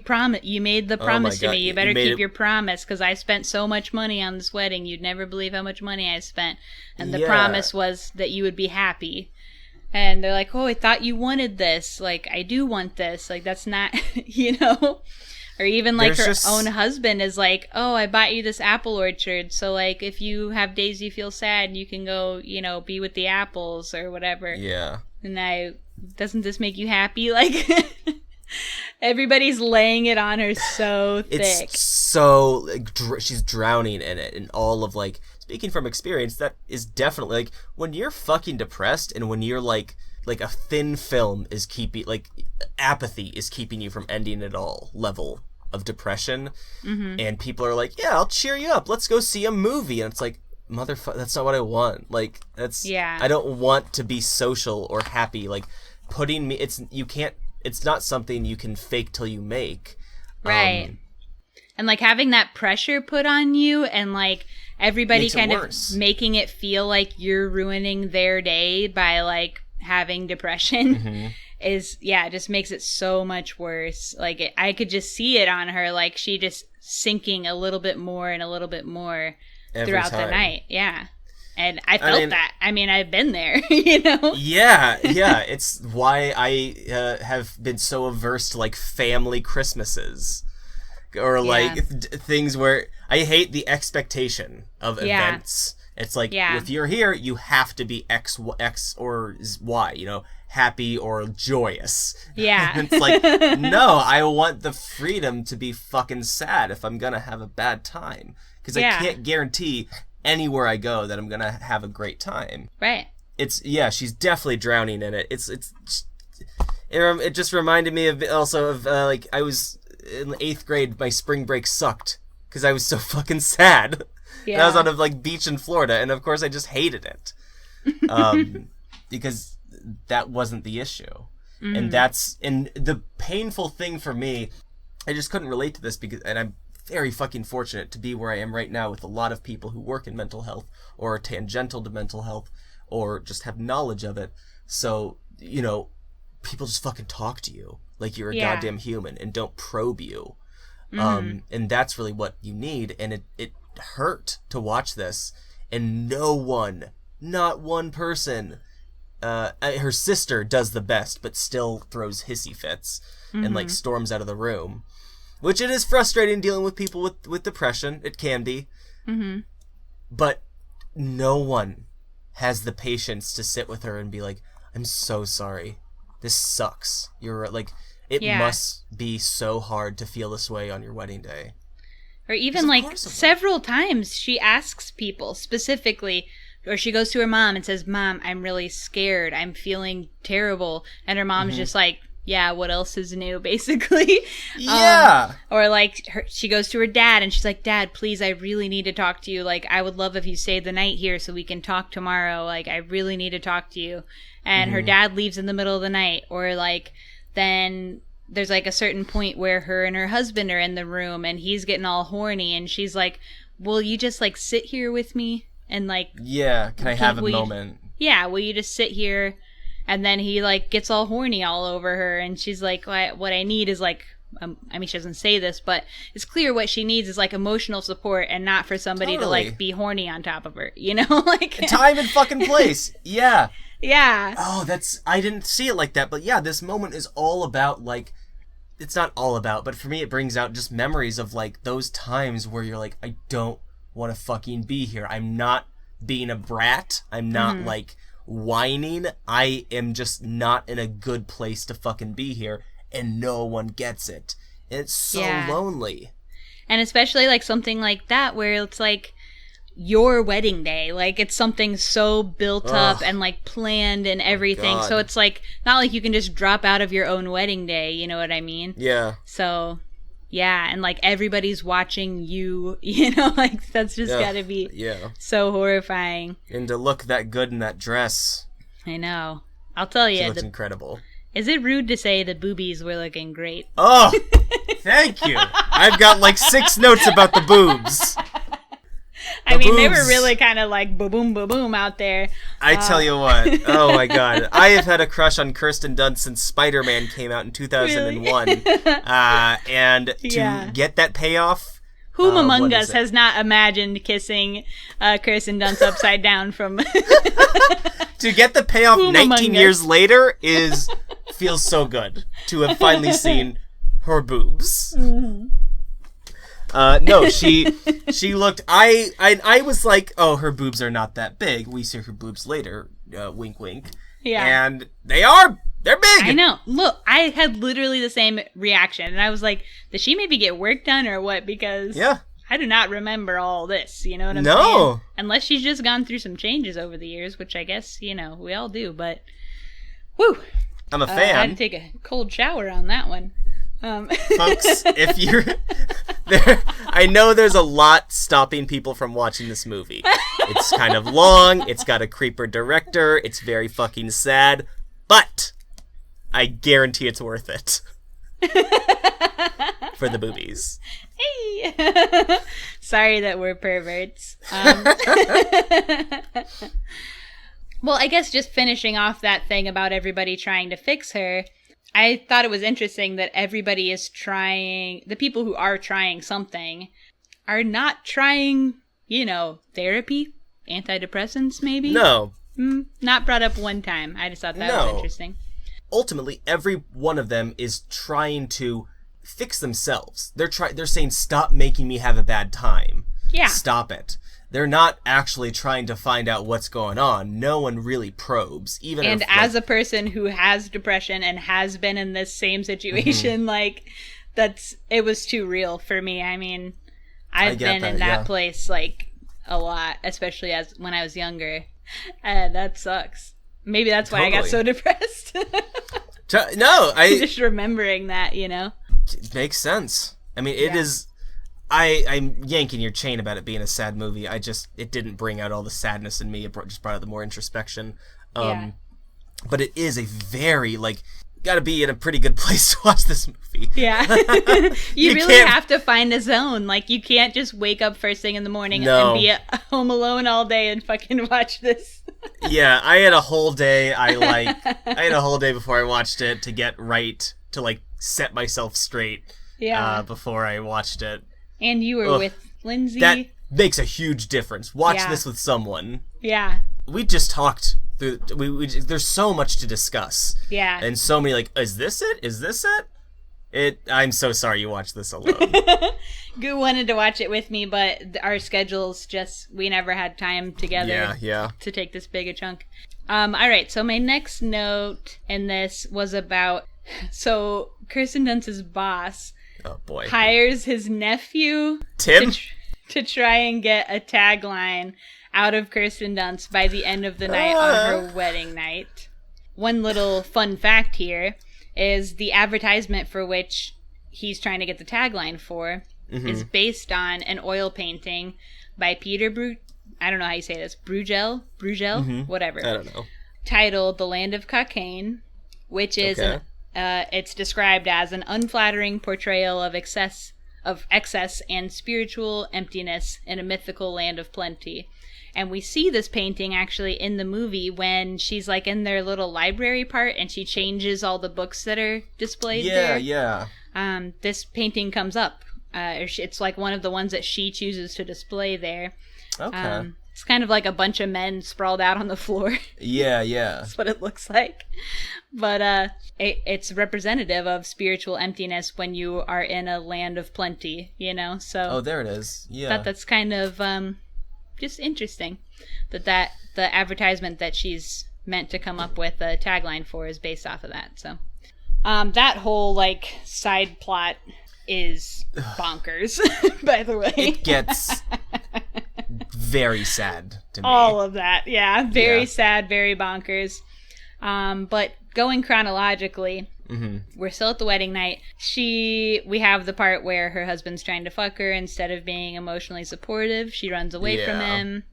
made the promise to me. You better keep your promise, because I spent so much money on this wedding. You'd never believe how much money I spent. And the promise was that you would be happy. And they're like, oh, I thought you wanted this. Like, I do want this. Like, that's not, you know? Or even, like, her own husband is like, oh, I bought you this apple orchard. So, like, if you have days you feel sad, you can go, you know, be with the apples or whatever. Yeah. And doesn't this make you happy? Like... Everybody's laying it on her so thick. It's so, like, she's drowning in it, and all of, like, speaking from experience, that is definitely, like, when you're fucking depressed, and when you're, like a thin film is keeping, like, apathy is keeping you from ending at all level of depression, and people are like, yeah, I'll cheer you up, let's go see a movie, and it's like, motherfucker, that's not what I want. Like, I don't want to be social or happy, like, it's not something you can fake till you make. Right. And, like, having that pressure put on you, and, like, everybody kind of making it feel like you're ruining their day by, like, having depression is, it just makes it so much worse. Like, I could just see it on her, like, she just sinking a little bit more and a little bit more throughout the night. Yeah. And I felt that. I mean, I've been there, you know? Yeah. It's why I have been so averse to, like, family Christmases. Or, like, things where I hate the expectation of events. It's like, if you're here, you have to be X or Y, you know? Happy or joyous. Yeah. It's like, no, I want the freedom to be fucking sad if I'm gonna have a bad time. Because I can't guarantee... anywhere I go that I'm gonna have a great time. Right. She's definitely drowning in it. It just reminded me of like, I was in 8th grade, my spring break sucked because I was so fucking sad. Yeah. And I was on a, like, beach in Florida, and of course I just hated it. Because that wasn't the issue. And the painful thing for me, I just couldn't relate to this and I'm very fucking fortunate to be where I am right now with a lot of people who work in mental health or are tangential to mental health or just have knowledge of it. So, you know, people just fucking talk to you like you're a goddamn human and don't probe you. And that's really what you need. And it hurt to watch this, and not one person, her sister does the best, but still throws hissy fits and, like, storms out of the room. Which it is frustrating dealing with people with depression. It can be. But no one has the patience to sit with her and be like, I'm so sorry. This sucks. You're like, it must be so hard to feel this way on your wedding day. Or even, like, several times she asks people specifically, or she goes to her mom and says, Mom, I'm really scared. I'm feeling terrible. And her mom's just like, yeah, what else is new, basically. Yeah. Or like she goes to her dad and she's like, Dad, please, I really need to talk to you. Like, I would love if you stayed the night here so we can talk tomorrow. Like, I really need to talk to you. And her dad leaves in the middle of the night. Or like, then there's like a certain point where her and her husband are in the room and he's getting all horny and she's like, will you just like sit here with me? And like, yeah, can I have a moment? Yeah, will you just sit here? And then he, like, gets all horny all over her, and she's like, what I need is, like, I mean, she doesn't say this, but it's clear what she needs is, like, emotional support and not for somebody to, like, be horny on top of her, you know? Like, time and fucking place. Yeah. Yeah. Oh, I didn't see it like that, but yeah, this moment is all about, like, it's not all about, but for me it brings out just memories of, like, those times where you're like, I don't want to fucking be here. I'm not being a brat. I'm not, like, whining. I am just not in a good place to fucking be here, and no one gets it. And it's so lonely. And especially like something like that where it's like your wedding day, like it's something so built up and like planned and everything. So it's like not like you can just drop out of your own wedding day, you know what I mean? Yeah. So yeah, and like everybody's watching you, you know, like that's just gotta be so horrifying. And to look that good in that dress. I know. I'll tell you. She looks incredible. Is it rude to say the boobies were looking great? Oh, thank you. I've got like 6 notes about the boobs. I mean, they were really kind of like boom, boom, boom out there. I tell you what. Oh, my God. I have had a crush on Kirsten Dunst since Spider-Man came out in 2001. Really? And to get that payoff... Whom among us has not imagined kissing Kirsten Dunst upside down from... To get the payoff 19 years later feels so good. To have finally seen her boobs. Mm-hmm. No, she looked, I was like, oh, her boobs are not that big. We see her boobs later, wink, wink. Yeah. And they're big. I know. Look, I had literally the same reaction. And I was like, did she maybe get work done or what? Because I do not remember all this, you know what I'm saying? Unless she's just gone through some changes over the years, which I guess, you know, we all do, but whew. I'm a fan. I had to take a cold shower on that one. Folks, if you're there, I know there's a lot stopping people from watching this movie. It's kind of long, it's got a creeper director, it's very fucking sad, but I guarantee it's worth it. For the boobies. Hey! Sorry that we're perverts. Well, I guess just finishing off that thing about everybody trying to fix her, I thought it was interesting that everybody is trying, the people who are trying something are not trying, you know, therapy, antidepressants maybe? No. Not brought up one time. I just thought that was interesting. Ultimately, every one of them is trying to fix themselves. They're saying, stop making me have a bad time. Yeah. Stop it. They're not actually trying to find out what's going on. No one really probes. Even as a person who has depression and has been in this same situation, like, it was too real for me. I mean, I've been in that place, like, a lot, especially when I was younger. And that sucks. Maybe that's why I got so depressed. No, just remembering that, you know? It makes sense. I mean, it is... I'm yanking your chain about it being a sad movie. It didn't bring out all the sadness in me. It just brought out the more introspection. But it is a very, like, gotta be in a pretty good place to watch this movie. Yeah. you really have to find a zone. Like, you can't just wake up first thing in the morning and be at home alone all day and fucking watch this. Yeah, I had a whole day. I had a whole day before I watched it to get right, to, like, set myself straight before I watched it. And you were with Lindsay. That makes a huge difference. Watch this with someone. Yeah. We just talked through. There's so much to discuss. Yeah. And so many, like, is this it? Is this it? I'm so sorry you watched this alone. Goo wanted to watch it with me, but our schedules we never had time together to take this big a chunk. All right, so my next note in this was about, so Kirsten Dunst's boss hires his nephew Tim to try and get a tagline out of Kirsten Dunst by the end of the night on her wedding night. One little fun fact here is the advertisement for which he's trying to get the tagline for is based on an oil painting by Peter I don't know how you say this, Bruegel, whatever. I don't know. Titled "The Land of Cocaine," which is it's described as an unflattering portrayal of excess and spiritual emptiness in a mythical land of plenty. And we see this painting actually in the movie when she's like in their little library part and she changes all the books that are displayed there. Yeah. This painting comes up. It's like one of the ones that she chooses to display there. Okay. It's kind of like a bunch of men sprawled out on the floor. Yeah. That's what it looks like. But it's representative of spiritual emptiness when you are in a land of plenty, you know? So Oh, there it is. Yeah. That's kind of just interesting that the advertisement that she's meant to come up with a tagline for is based off of that. So that whole like side plot is bonkers, by the way. It gets very sad to me. All of that, yeah. Very sad, very bonkers. But going chronologically, we're still at the wedding night. We have the part where her husband's trying to fuck her. Instead of being emotionally supportive, she runs away from him.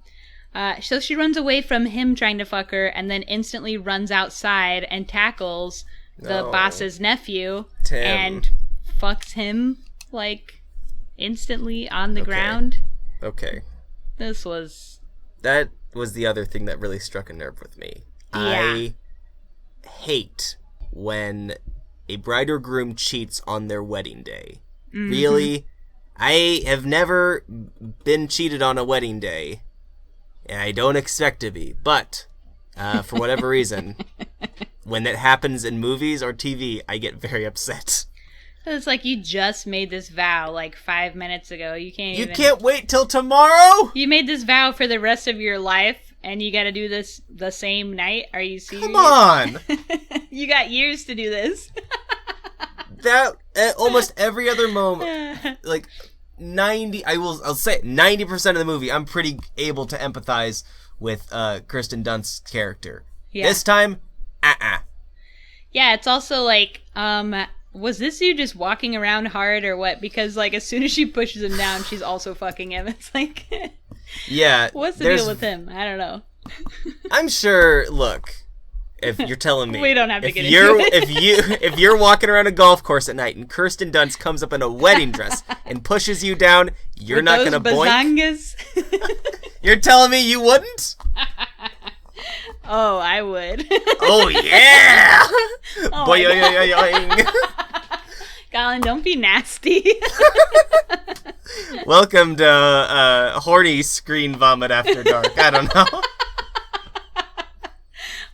So she runs away from him trying to fuck her and then instantly runs outside and tackles the boss's nephew. Tim. And fucks him, like, instantly on the ground. Okay. That was the other thing that really struck a nerve with me. Yeah. I hate when a bride or groom cheats on their wedding day. Really? I have never been cheated on a wedding day. And I don't expect to be. But, for whatever reason, when that happens in movies or TV, I get very upset. It's like you just made this vow like 5 minutes ago. You can't wait till tomorrow? You made this vow for the rest of your life, and you got to do this the same night? Are you serious? Come on! You got years to do this. That almost every other moment, like I'll say 90% of the movie, I'm pretty able to empathize with Kirsten Dunst's character. Yeah. This time, Yeah, it's also like, was this dude just walking around hard or what? Because, like, as soon as she pushes him down, she's also fucking him. It's like, yeah. What's the deal with him? I don't know. I'm sure, look, if you're telling me. We don't have to get into it. If you're walking around a golf course at night and Kirsten Dunst comes up in a wedding dress and pushes you down, you're with not those going to boink? bazongas? You're telling me you wouldn't? Oh, I would. Oh, yeah! Boing. Colin, don't be nasty. Welcome to horny screen vomit after dark. I don't know.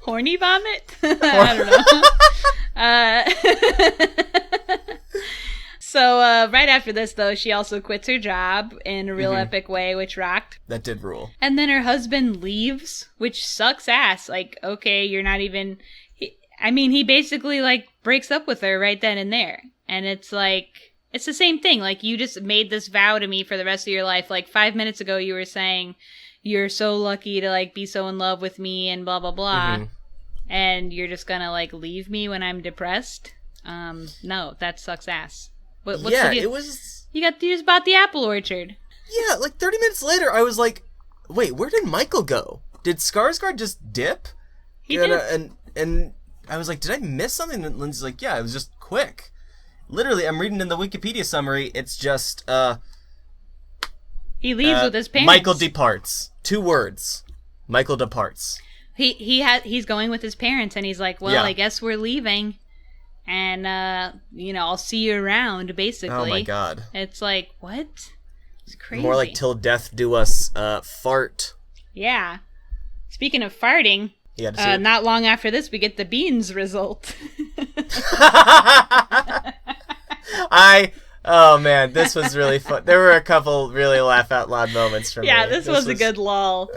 Horny vomit? I don't know. So right after this, though, she also quits her job in a real epic way, which rocked. That did rule. And then her husband leaves, which sucks ass. Like, okay, you're not even... he basically, like, breaks up with her right then and there. And it's like... It's the same thing. Like, you just made this vow to me for the rest of your life. Like, 5 minutes ago, you were saying, you're so lucky to, like, be so in love with me and blah, blah, blah. And you're just gonna, like, leave me when I'm depressed? No, that sucks ass. What's the deal? It was... You just bought the apple orchard. Yeah, like 30 minutes later, I was like, wait, where did Michael go? Did Skarsgård just dip? He did. And I was like, did I miss something? And Lindsay's like, yeah, it was just quick. Literally, I'm reading in the Wikipedia summary, it's just, he leaves with his parents. Michael departs. 2 words. Michael departs. He's going with his parents, and he's like, well, Yeah. I guess we're leaving. And, I'll see you around, basically. Oh my god. It's like, what? It's crazy. More like till death do us fart. Yeah. Speaking of farting, You got to see it. not long after this, we get the beans result. Oh man, this was really fun. There were a couple really laugh out loud moments from me. Yeah, this was a good lull.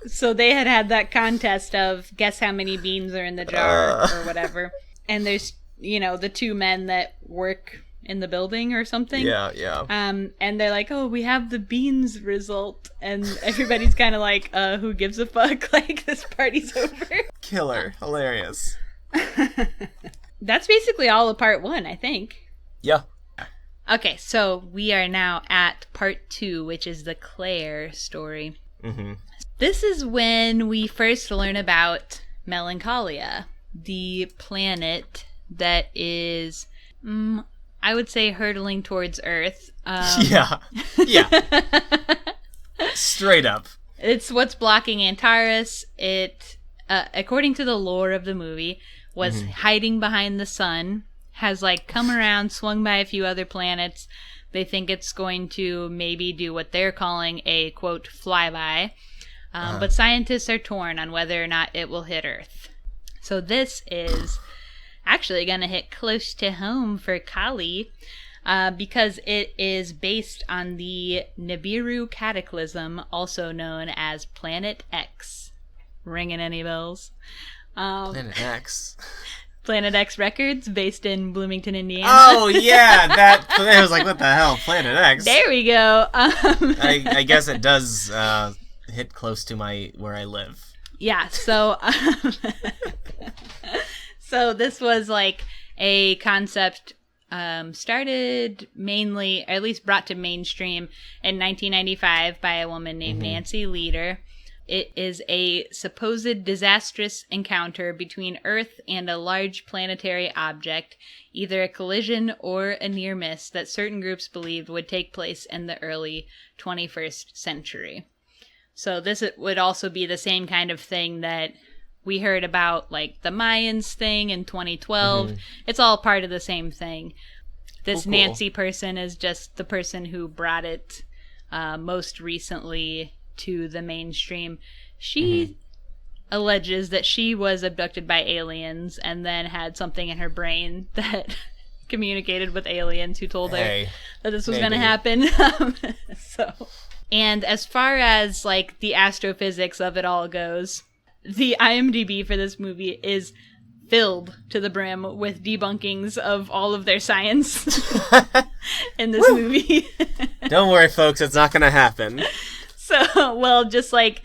So they had that contest of guess how many beans are in the jar or whatever. And there's, the 2 men that work in the building or something. Yeah. And they're like, oh, we have the beans result. And everybody's kind of like, who gives a fuck? Like, this party's over. Killer. Hilarious. that's basically all of part 1, I think. Yeah. Okay, so we are now at part 2, which is the Claire story. Mm-hmm. This is when we first learn about Melancholia, the planet that is, I would say, hurtling towards Earth. Yeah. Straight up. It's what's blocking Antares. It, according to the lore of the movie, was hiding behind the sun, has like come around, swung by a few other planets. They think it's going to maybe do what they're calling a, quote, flyby. But scientists are torn on whether or not it will hit Earth. So this is actually going to hit close to home for Kali, because it is based on the Nibiru Cataclysm, also known as Planet X. Ringing any bells? Planet X. Planet X Records, based in Bloomington, Indiana. Oh, yeah, that... I was like, what the hell, Planet X? There we go. I guess it does hit close to where I live. Yeah, so... so this was like a concept started mainly, or at least brought to mainstream in 1995 by a woman named Nancy Leader. It is a supposed disastrous encounter between Earth and a large planetary object, either a collision or a near miss that certain groups believed would take place in the early 21st century. So this would also be the same kind of thing that we heard about, like the Mayans thing in 2012. It's all part of the same thing. This cool. Nancy person is just the person who brought it most recently to the mainstream. She alleges that she was abducted by aliens and then had something in her brain that communicated with aliens who told her that this was going to happen. And as far as like the astrophysics of it all goes, the IMDb for this movie is filled to the brim with debunkings of all of their science in this movie. Don't worry, folks, it's not going to happen. So, well, just like,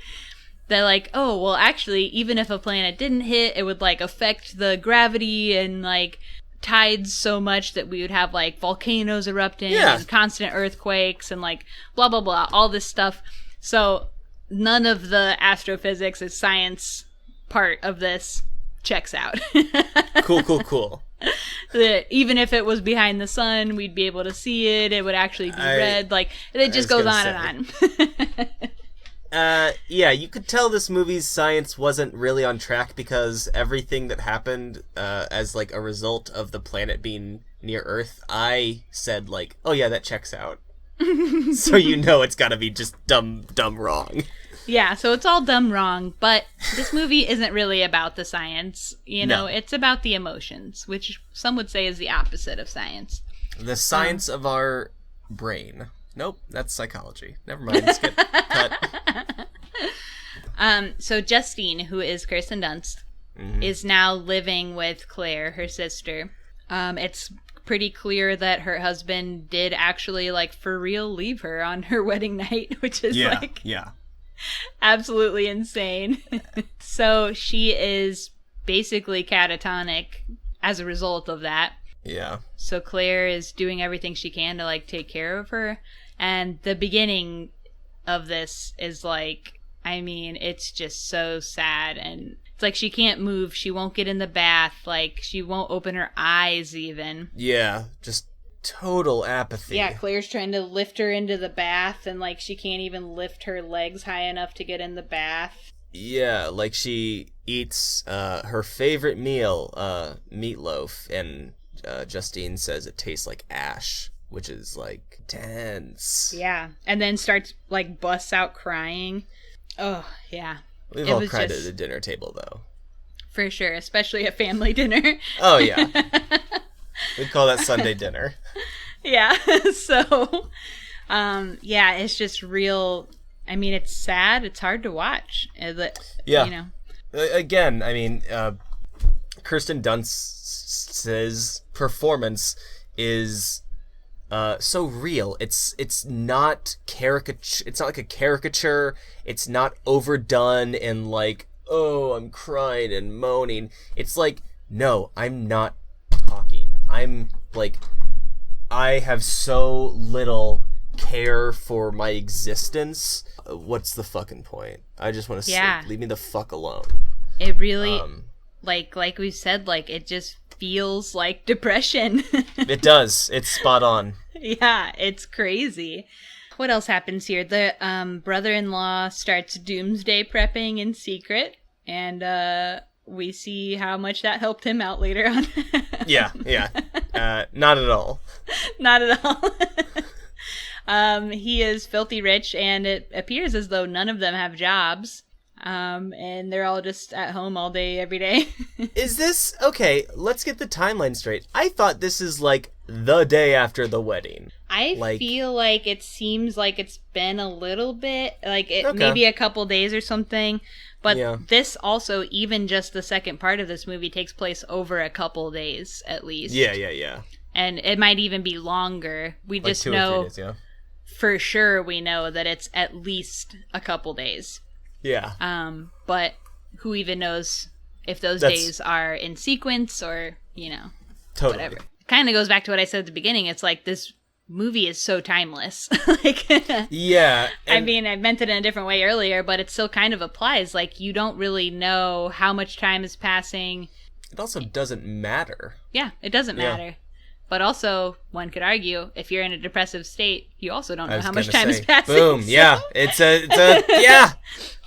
they're like, oh, well, actually, even if a planet didn't hit, it would, like, affect the gravity and, like, tides so much that we would have, like, volcanoes erupting and constant earthquakes and, like, blah, blah, blah, all this stuff. So, none of the astrophysics or science part of this checks out. Cool. Even if it was behind the sun, we'd be able to see it. It would actually be red. Like, it just goes on and on. Yeah, you could tell this movie's science wasn't really on track because everything that happened as, like, a result of the planet being near Earth, I said, like, oh yeah, that checks out. So you know it's gotta be just dumb wrong. Yeah, so it's all dumb wrong, but this movie isn't really about the science. You know, it's about the emotions, which some would say is the opposite of science. The science of our brain. Nope, that's psychology. Never mind, skip, cut. So Justine, who is Kirsten Dunst, is now living with Claire, her sister. It's pretty clear that her husband did actually, like, for real leave her on her wedding night, which is, absolutely insane. So she is basically catatonic as a result of that. Yeah. So Claire is doing everything she can to, like, take care of her. And the beginning of this is, like, I mean, it's just so sad. And it's like she can't move. She won't get in the bath. Like, she won't open her eyes even. Yeah, just total apathy. Yeah, Claire's trying to lift her into the bath, and, like, she can't even lift her legs high enough to get in the bath. Yeah, like, she eats her favorite meal, meatloaf, and Justine says it tastes like ash, which is, like, tense. Yeah, and then starts, like, busts out crying. Oh, yeah. We've all cried at a dinner table, though. For sure, especially at family dinner. Oh, yeah. We'd call that Sunday dinner. Yeah, so, yeah, it's just real. I mean, it's sad. It's hard to watch. Yeah. You know. Again, I mean, Kirsten Dunst's performance is so real. It's not caricature. It's not like a caricature. It's not overdone and like, oh, I'm crying and moaning. It's like, no, I'm not I'm like, I have so little care for my existence. What's the fucking point? I just want to sleep. Leave me the fuck alone. It really, like we said, like, it just feels like depression. It does. It's spot on. Yeah, it's crazy. What else happens here? The brother-in-law starts doomsday prepping in secret, and we see how much that helped him out later on. Yeah. Not at all. Not at all. He is filthy rich, and it appears as though none of them have jobs. And they're all just at home all day, every day. Is this... Okay, let's get the timeline straight. I thought this is, like, the day after the wedding. I feel like it seems like it's been a little bit, like, maybe a couple days or something. But this also, even just the second part of this movie, takes place over a couple days, at least. Yeah. And it might even be longer. We like just 2 know, or 3 days, yeah. For sure we know that it's at least a couple days. Yeah. But who even knows if those days are in sequence or, totally. Whatever. Kind of goes back to what I said at the beginning. It's like this movie is so timeless. Like, yeah. I mean, I meant it in a different way earlier, but it still kind of applies. Like, you don't really know how much time is passing. It also doesn't matter. Yeah, it doesn't matter. But also, one could argue, if you're in a depressive state, you also don't know how much time is passing. Boom, so. yeah. It's a yeah.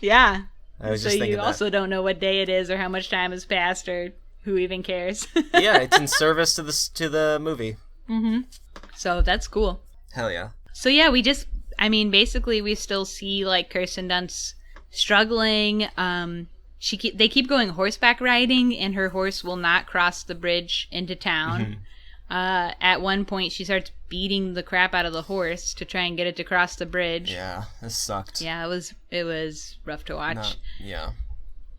Yeah. I was so just thinking you also don't know what day it is or how much time has passed or who even cares. Yeah, it's in service to the movie. Mm-hmm. So that's cool. Hell yeah. So yeah, basically we still see, like, Kirsten Dunst struggling. They keep going horseback riding, and her horse will not cross the bridge into town. Mm-hmm. At one point, she starts beating the crap out of the horse to try and get it to cross the bridge. Yeah, this sucked. Yeah, it was rough to watch. Yeah.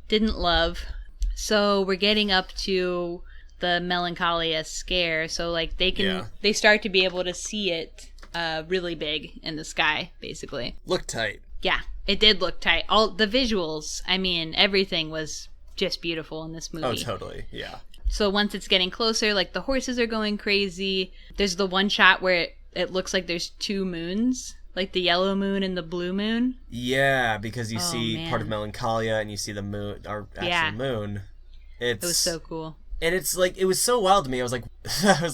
Didn't love. So we're getting up to the Melancholia scare. So, like, they start to be able to see it really big in the sky, basically. Look tight. Yeah, it did look tight. All the visuals, everything was just beautiful in this movie. Oh, totally. Yeah. So once it's getting closer, like, the horses are going crazy. There's the one shot where it looks like there's 2 moons, like the yellow moon and the blue moon. Yeah, because you see part of Melancholia and you see the moon, our actual moon. It was so cool. And it's like, it was so wild to me. I was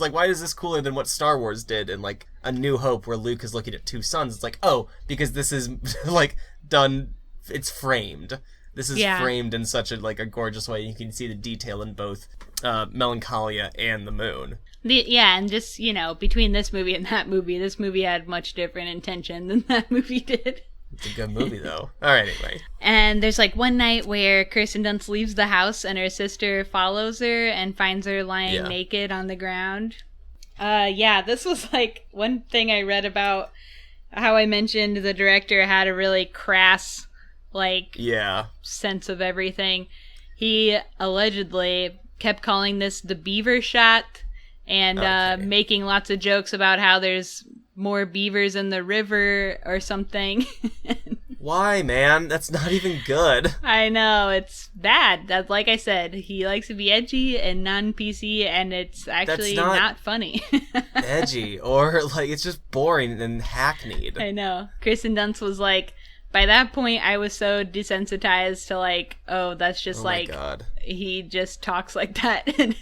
like, why is this cooler than what Star Wars did in, like, A New Hope, where Luke is looking at 2 suns? It's like, oh, because this is like done. It's framed. This is framed in such a gorgeous way. You can see the detail in both Melancholia and the moon. And just, between this movie and that movie, this movie had much different intention than that movie did. It's a good movie, though. All right, anyway. And there's, like, one night where Kirsten Dunst leaves the house and her sister follows her and finds her lying naked on the ground. This was, like, one thing I read about how I mentioned the director had a really crass, sense of everything. He allegedly kept calling this the beaver shot and making lots of jokes about how there's more beavers in the river or something. Why, man? That's not even good. I know, it's bad. That's, like I said, he likes to be edgy and non-PC, and it's actually not funny. Edgy, or, like, it's just boring and hackneyed. I know. Kirsten Dunst was like, by that point, I was so desensitized to, like, oh, that's just, my God. He just talks like that and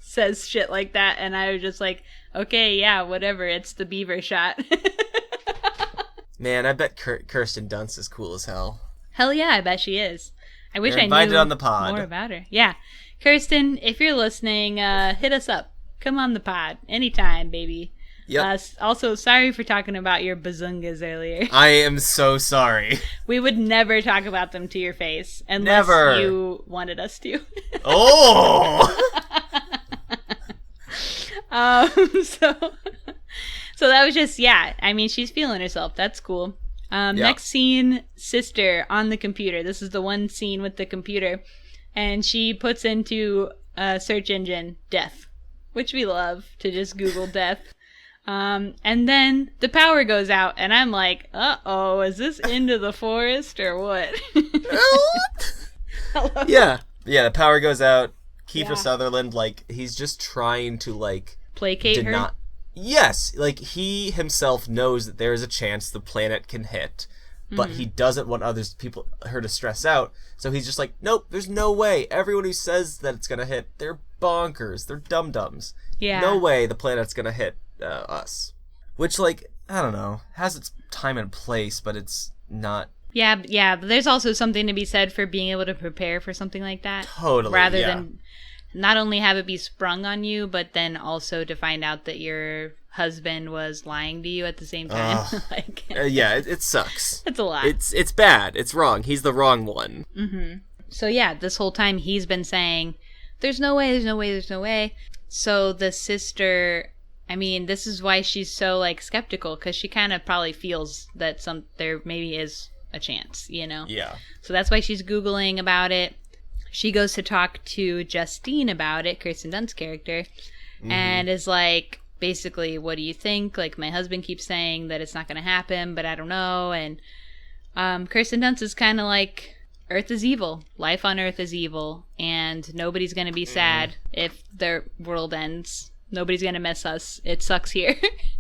says shit like that, and I was just like, okay, yeah, whatever, it's the beaver shot. Man, I bet Kirsten Dunst is cool as hell. Hell yeah, I bet she is. I wish I knew on the pod. More about her. Yeah. Kirsten, if you're listening, hit us up. Come on the pod. Anytime, baby. Yep. Also, sorry for talking about your bazungas earlier. I am so sorry. We would never talk about them to your face unless you wanted us to. Oh! So that was just, she's feeling herself. That's cool. Next scene, sister on the computer. This is the one scene with the computer. And she puts into a search engine, death, which we love to just Google death. And then the power goes out, and I'm like, uh-oh, is this Into the Forest or what? Yeah, the power goes out. Kiefer Sutherland, like, he's just trying to, like, placate did her? not. Yes, like he himself knows that there is a chance the planet can hit, but he doesn't want her to stress out. So he's just like, nope, there's no way. Everyone who says that it's gonna hit, they're bonkers. They're dum-dums. Yeah. No way the planet's gonna hit us. Which, like, I don't know, has its time and place, but it's not. Yeah, but there's also something to be said for being able to prepare for something like that. Totally, Rather yeah. than not only have it be sprung on you, but then also to find out that your husband was lying to you at the same time. Yeah, it sucks. It's a lot. It's bad. It's wrong. He's the wrong one. Mm-hmm. So yeah, this whole time he's been saying, there's no way, there's no way, there's no way. So the sister, I mean, this is why she's so, like, skeptical, because she kind of probably feels that there maybe is a chance, you know? Yeah. So that's why she's Googling about it. She goes to talk to Justine about it, Kirsten Dunst's character, and is like, basically, what do you think? Like, my husband keeps saying that it's not going to happen, but I don't know. And Kirsten Dunst is kind of like, Earth is evil. Life on Earth is evil. And nobody's going to be sad if their world ends. Nobody's going to miss us. It sucks here,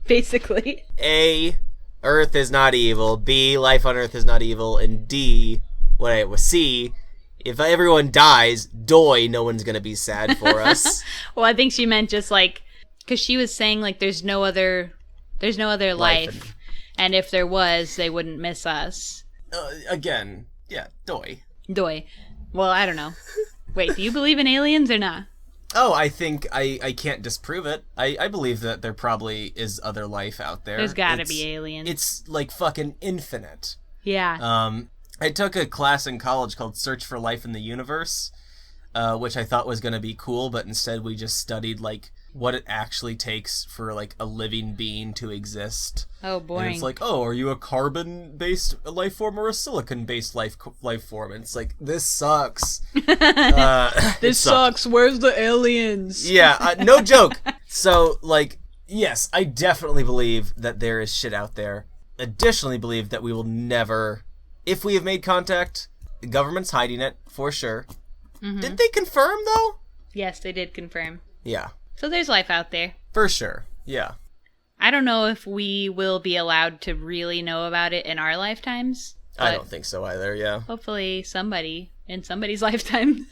basically. A, Earth is not evil. B, life on Earth is not evil. And D, C, if everyone dies, no one's going to be sad for us. Well, I think she meant just like, because she was saying like there's no other life, and if there was, they wouldn't miss us. Again, yeah, doy. Well, I don't know. Wait, do you believe in aliens or not? Oh, I think I can't disprove it. I believe that there probably is other life out there. There's gotta be aliens. It's like fucking infinite. Yeah. I took a class in college called Search for Life in the Universe, which I thought was going to be cool, but instead we just studied, like, what it actually takes for, like, a living being to exist. Oh, boring. And it's like, oh, are you a carbon-based life form or a silicon-based life form? And it's like, this sucks. This sucks. Where's the aliens? Yeah, no joke. So, like, yes, I definitely believe that there is shit out there. Additionally believe that we will never... If we have made contact, the government's hiding it, for sure. Mm-hmm. Did they confirm, though? Yes, they did confirm. Yeah. So there's life out there. For sure, yeah. I don't know if we will be allowed to really know about it in our lifetimes. I don't think so either, yeah. Hopefully somebody in somebody's lifetime.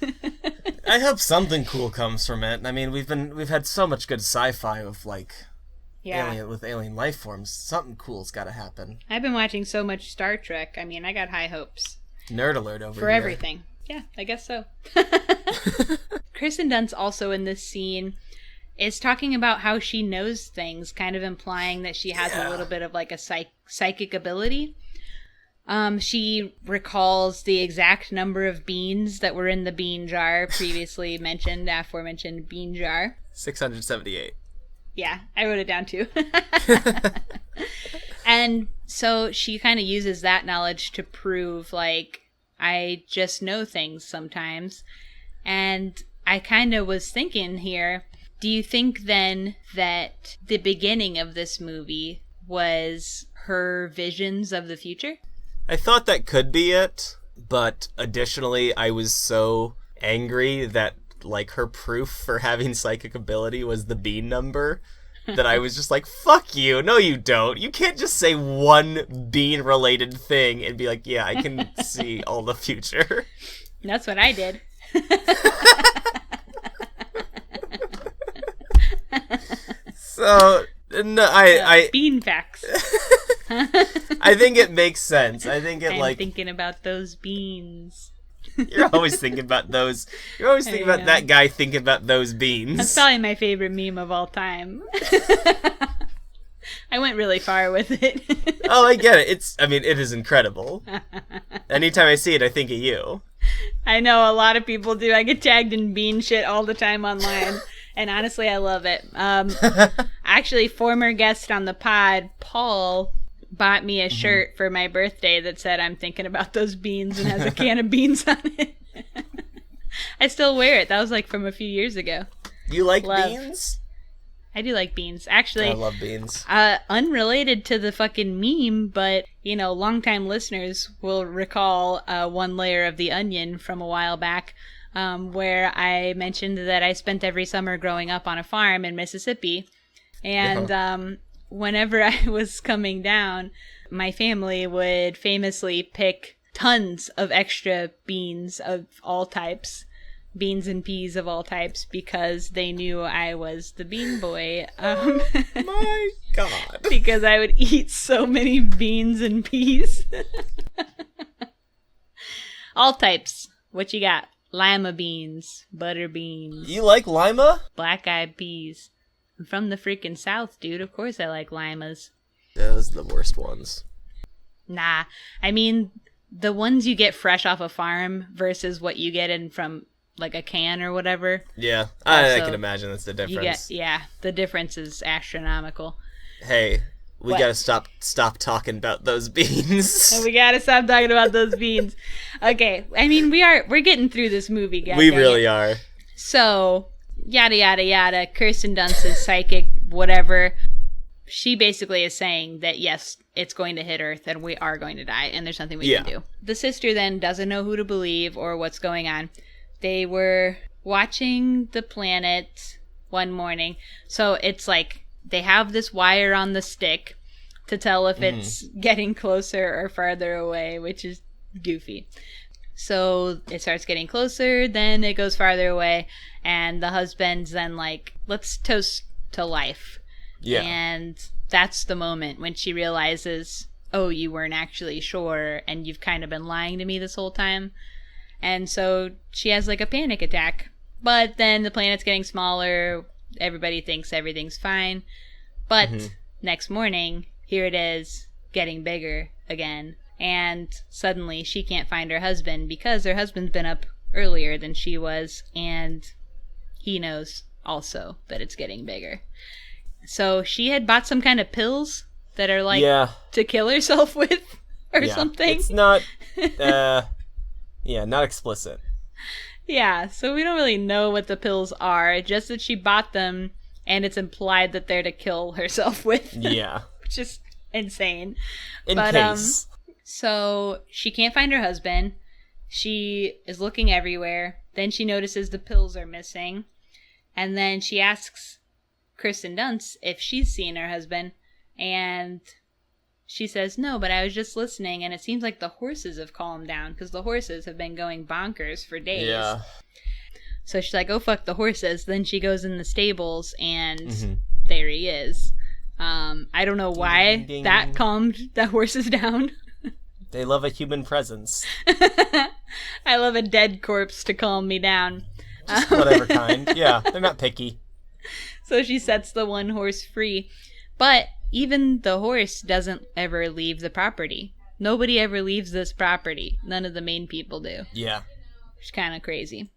I hope something cool comes from it. I mean, we've had so much good sci-fi with, like... Yeah. With alien life forms. Something cool's got to happen. I've been watching so much Star Trek. I mean, I got high hopes. Nerd alert over for here. everything. Yeah, I guess so. Kirsten Dunst also in this scene is talking about how she knows things, kind of implying that she has a little bit of like a psychic ability. She recalls the exact number of beans that were in the bean jar previously mentioned, aforementioned bean jar. 678. Yeah, I wrote it down too. And so she kind of uses that knowledge to prove, like, I just know things sometimes. And I kind of was thinking here, do you think then that the beginning of this movie was her visions of the future? I thought that could be it, but additionally, I was so angry that, like, her proof for having psychic ability was the bean number, that I was just like, fuck you, no you don't. You can't just say one bean-related thing and be like, yeah, I can see all the future. That's what I did. So, no, I bean facts. I think it makes sense. I think it, I'm thinking about those beans. You're always thinking about those. You're always thinking about that guy thinking about those beans. That's probably my favorite meme of all time. I went really far with it. Oh, I get it. It is incredible. Anytime I see it, I think of you. I know a lot of people do. I get tagged in bean shit all the time online. And honestly, I love it. Actually, former guest on the pod, Paul, bought me a shirt for my birthday that said I'm thinking about those beans and has a can of beans on it. I still wear it. That was like from a few years ago. You like beans? I do like beans. Actually, I love beans. Unrelated to the fucking meme, but, you know, longtime listeners will recall One Layer of the Onion from a while back. where I mentioned that I spent every summer growing up on a farm in Mississippi. And whenever I was coming down, my family would famously pick tons of extra beans of all types, beans and peas of all types, because they knew I was the bean boy. My God. Because I would eat so many beans and peas. All types. What you got? Lima beans, butter beans. You like lima? Black-eyed peas. I'm from the freaking South, dude. Of course I like limas. Those are the worst ones. Nah. I mean, the ones you get fresh off a farm versus what you get in from, like, a can or whatever. Yeah, I Also, can imagine that's the difference. The difference is astronomical. Hey, we What? gotta stop talking about those beans. And we gotta stop talking about those beans. Okay, I mean, we're getting through this movie, guys. We really are. So, yada yada yada, Kirsten Dunst is psychic, whatever. She basically is saying that, yes, it's going to hit Earth and we are going to die and there's nothing we can do. The sister then doesn't know who to believe or what's going on. They were watching the planet one morning. So it's like they have this wire on the stick to tell if it's getting closer or farther away, which is goofy. So it starts getting closer, then it goes farther away, and the husband's then like, let's toast to life. Yeah. And that's the moment when she realizes, oh, you weren't actually sure, and you've kind of been lying to me this whole time. And so she has like a panic attack. But then the planet's getting smaller, everybody thinks everything's fine. But next morning, here it is, getting bigger again. And suddenly she can't find her husband because her husband's been up earlier than she was, and he knows also that it's getting bigger. So she had bought some kind of pills that are like to kill herself with or something. It's not, not explicit. Yeah, so we don't really know what the pills are, just that she bought them and it's implied that they're to kill herself with. Yeah. Which is insane. In case. So she can't find her husband. She is looking everywhere. Then she notices the pills are missing. And then she asks Kirsten Dunst if she's seen her husband, and she says no, but I was just listening, and it seems like the horses have calmed down because the horses have been going bonkers for days. Yeah. So she's like, oh fuck the horses. Then she goes in the stables, and there he is. I don't know why Ding, ding. that calmed the horses down. They love a human presence. I love a dead corpse to calm me down. Just whatever kind. Yeah, they're not picky. So she sets the one horse free. But even the horse doesn't ever leave the property. Nobody ever leaves this property. None of the main people do. Yeah. Which is kind of crazy.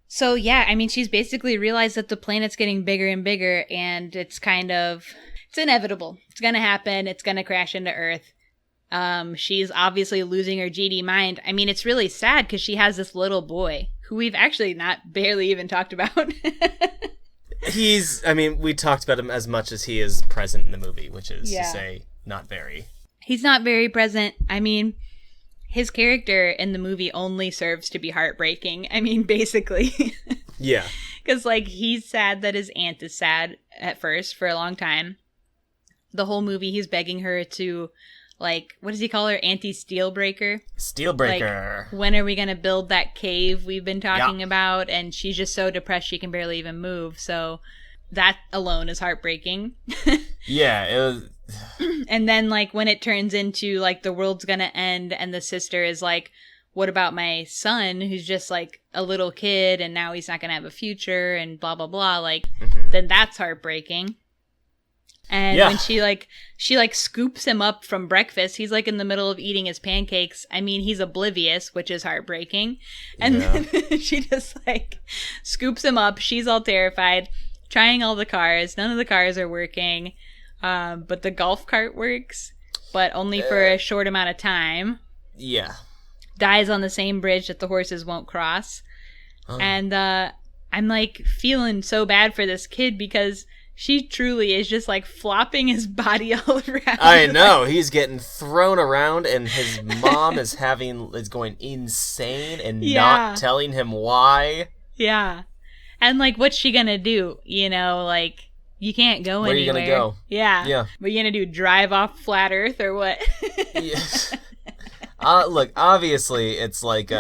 So yeah, I mean, she's basically realized that the planet's getting bigger and bigger, and it's inevitable. It's gonna happen. It's gonna crash into Earth. She's obviously losing her GD mind. I mean, it's really sad because she has this little boy who we've actually barely even talked about. We talked about him as much as he is present in the movie, which is to say, not very. He's not very present. I mean, his character in the movie only serves to be heartbreaking. I mean, basically. Yeah. Because, like, he's sad that his aunt is sad at first for a long time. The whole movie, he's begging her to, like, what does he call her? Auntie Steelbreaker? Steelbreaker. Like, when are we going to build that cave we've been talking about? And she's just so depressed she can barely even move. So that alone is heartbreaking. Yeah, it was... And then, like, when it turns into, like, the world's going to end and the sister is like, what about my son who's just, like, a little kid and now he's not going to have a future and blah, blah, blah. Like, then that's heartbreaking. And when she scoops him up from breakfast, he's like in the middle of eating his pancakes. I mean, he's oblivious, which is heartbreaking. And then she just like scoops him up. She's all terrified, trying all the cars. None of the cars are working. But the golf cart works, but only for a short amount of time. Yeah. Dies on the same bridge that the horses won't cross. And I'm like feeling so bad for this kid because she truly is just like flopping his body all around. I know, he's getting thrown around, and his mom is going insane and not telling him why. Yeah. And like, what's she gonna do? You know, like, you can't go anywhere. Where are you gonna go? Yeah. Yeah. What are you gonna do? Drive off flat Earth or what? Yes. Look, obviously, it's like,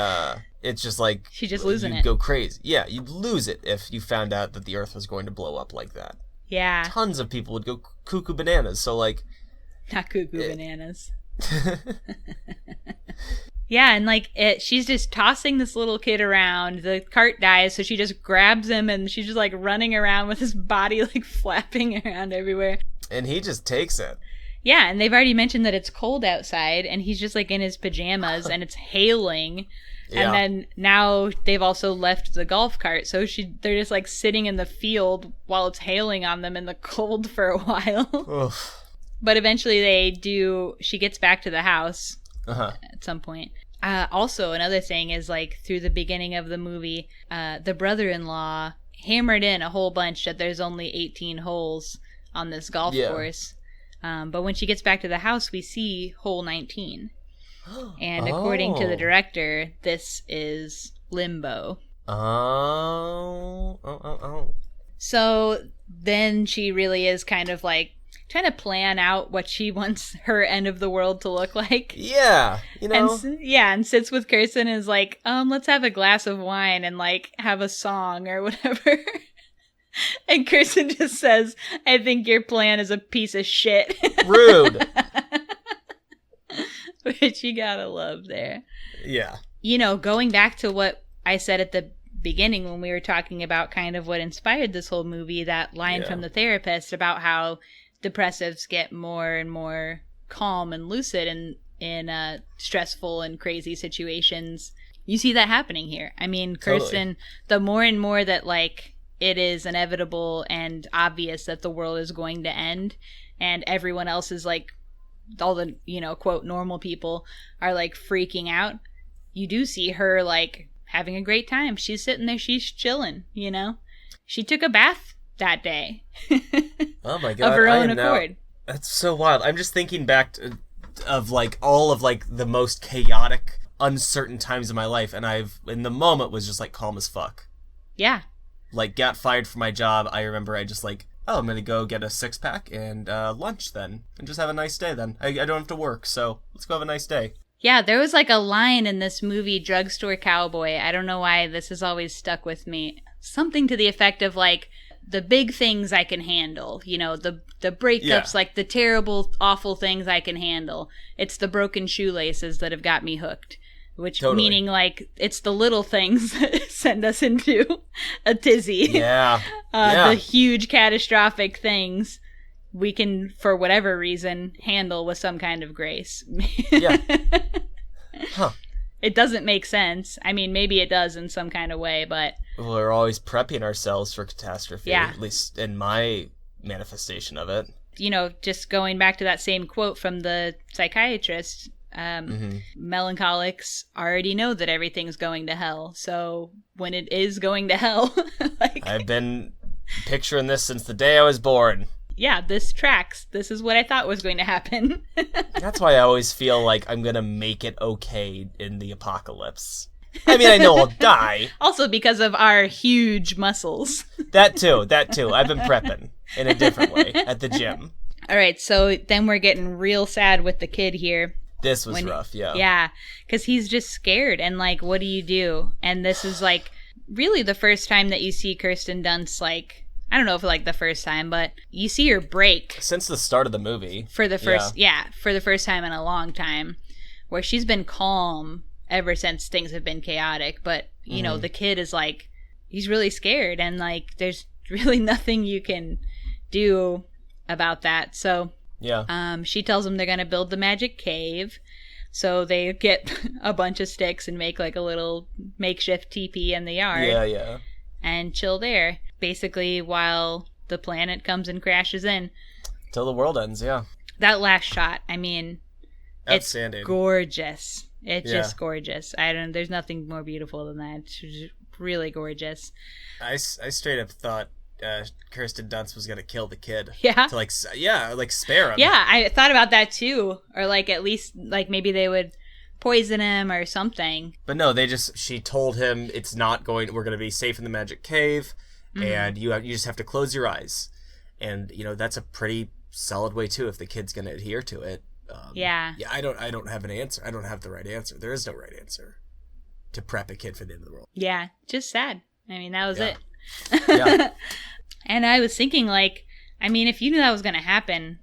it's just like... She's just losing you'd it. go crazy. Yeah, you'd lose it if you found out that the Earth was going to blow up like that. Yeah. Tons of people would go cuckoo bananas, so like... Not cuckoo bananas. Yeah, and like, she's just tossing this little kid around. The cart dies, so she just grabs him, and she's just like running around with his body like flapping around everywhere. And he just takes it. Yeah, and they've already mentioned that it's cold outside, and he's just like in his pajamas, and it's hailing. Yeah. And then now they've also left the golf cart, so they're just like sitting in the field while it's hailing on them in the cold for a while. Oof. But eventually she gets back to the house at some point. Also, another thing is, like, through the beginning of the movie, the brother-in-law hammered in a whole bunch that there's only 18 holes on this golf course. But when she gets back to the house, we see hole 19. And according to the director, this is limbo. Oh. So then she really is kind of like trying to plan out what she wants her end of the world to look like. Yeah, you know. And sits with Kirsten and is like, let's have a glass of wine and like have a song or whatever. And Kirsten just says, I think your plan is a piece of shit. Rude. Which you gotta love there. Yeah. You know, going back to what I said at the beginning when we were talking about kind of what inspired this whole movie, that line from the therapist about how depressives get more and more calm and lucid in stressful and crazy situations. You see that happening here. I mean, Kirsten, the more and more that like it is inevitable and obvious that the world is going to end, and everyone else is like, all the, you know, quote, normal people are like freaking out, you do see her like having a great time. She's sitting there, she's chilling, you know. She took a bath that day. Oh my god. Of her own accord. That's so wild. I'm just thinking back of like all of like the most chaotic, uncertain times of my life, and in the moment was just like calm as fuck. Yeah. Like, got fired from my job. I remember I just like, I'm gonna go get a 6-pack and lunch then, and just have a nice day then. I don't have to work, so let's go have a nice day. Yeah, there was like a line in this movie, Drugstore Cowboy. I don't know why this has always stuck with me. Something to the effect of like, the big things I can handle. You know, the breakups, like the terrible, awful things I can handle. It's the broken shoelaces that have got me hooked. Which meaning like it's the little things that send us into a tizzy. Yeah. The huge catastrophic things we can, for whatever reason, handle with some kind of grace. Yeah. Huh. It doesn't make sense. I mean, maybe it does in some kind of way, but... We're always prepping ourselves for catastrophe, yeah. At least in my manifestation of it. You know, just going back to that same quote from the psychiatrist... melancholics already know that everything's going to hell, so when it is going to hell, like, I've been picturing this since the day I was born. Yeah, this tracks. This is what I thought was going to happen. That's why I always feel like I'm gonna make it okay in the apocalypse. I mean, I know I'll die. Also because of our huge muscles. That too. I've been prepping in a different way at the gym. All right, so then we're getting real sad with the kid here. This was rough, yeah. Yeah, because he's just scared, and, like, what do you do? And this is, like, really the first time that you see Kirsten Dunst, like, I don't know if, like, the first time, but you see her break. Since the start of the movie. For the first time in a long time, where she's been calm ever since things have been chaotic, but, you know, the kid is, like, he's really scared, and, like, there's really nothing you can do about that, so... Yeah. She tells them they're going to build the magic cave. So they get a bunch of sticks and make like a little makeshift teepee in the yard. Yeah. And chill there. Basically while the planet comes and crashes in. Till the world ends, yeah. That last shot, I mean, outstanding. It's gorgeous. It's just gorgeous. There's nothing more beautiful than that. It's really gorgeous. I straight up thought Kirsten Dunst was gonna kill the kid. Yeah. To like spare him. Yeah, I thought about that too. Or like at least like maybe they would poison him or something. But no, she told him we're gonna be safe in the magic cave, and you just have to close your eyes. And that's a pretty solid way too if the kid's gonna adhere to it. Yeah. Yeah, I don't have an answer. I don't have the right answer. There is no right answer to prep a kid for the end of the world. Yeah, just sad. I mean, that was it. Yeah. And I was thinking, like, I mean, if you knew that was going to happen,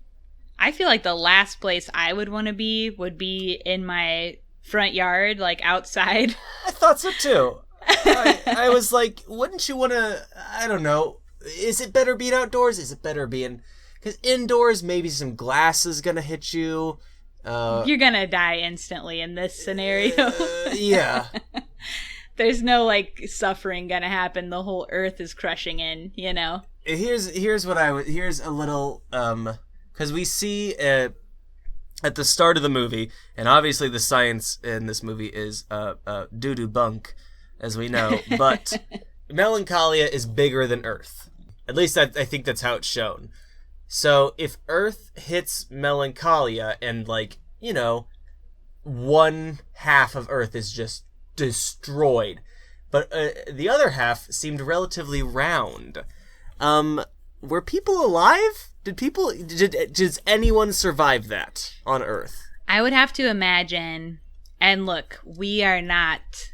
I feel like the last place I would want to be would be in my front yard, like outside. I thought so too. I was like, wouldn't you want to, I don't know, is it better being outdoors? Is it better being, because indoors, maybe some glass is going to hit you. You're going to die instantly in this scenario. Yeah. There's no, like, suffering going to happen. The whole earth is crushing in, Here's a little, because we see at the start of the movie, and obviously the science in this movie is doo-doo bunk, as we know, but Melancholia is bigger than Earth. At least I think that's how it's shown. So if Earth hits Melancholia and, like, one half of Earth is just destroyed, but the other half seemed relatively round. Were people alive? Does anyone survive that on Earth? I would have to imagine, and look, we are not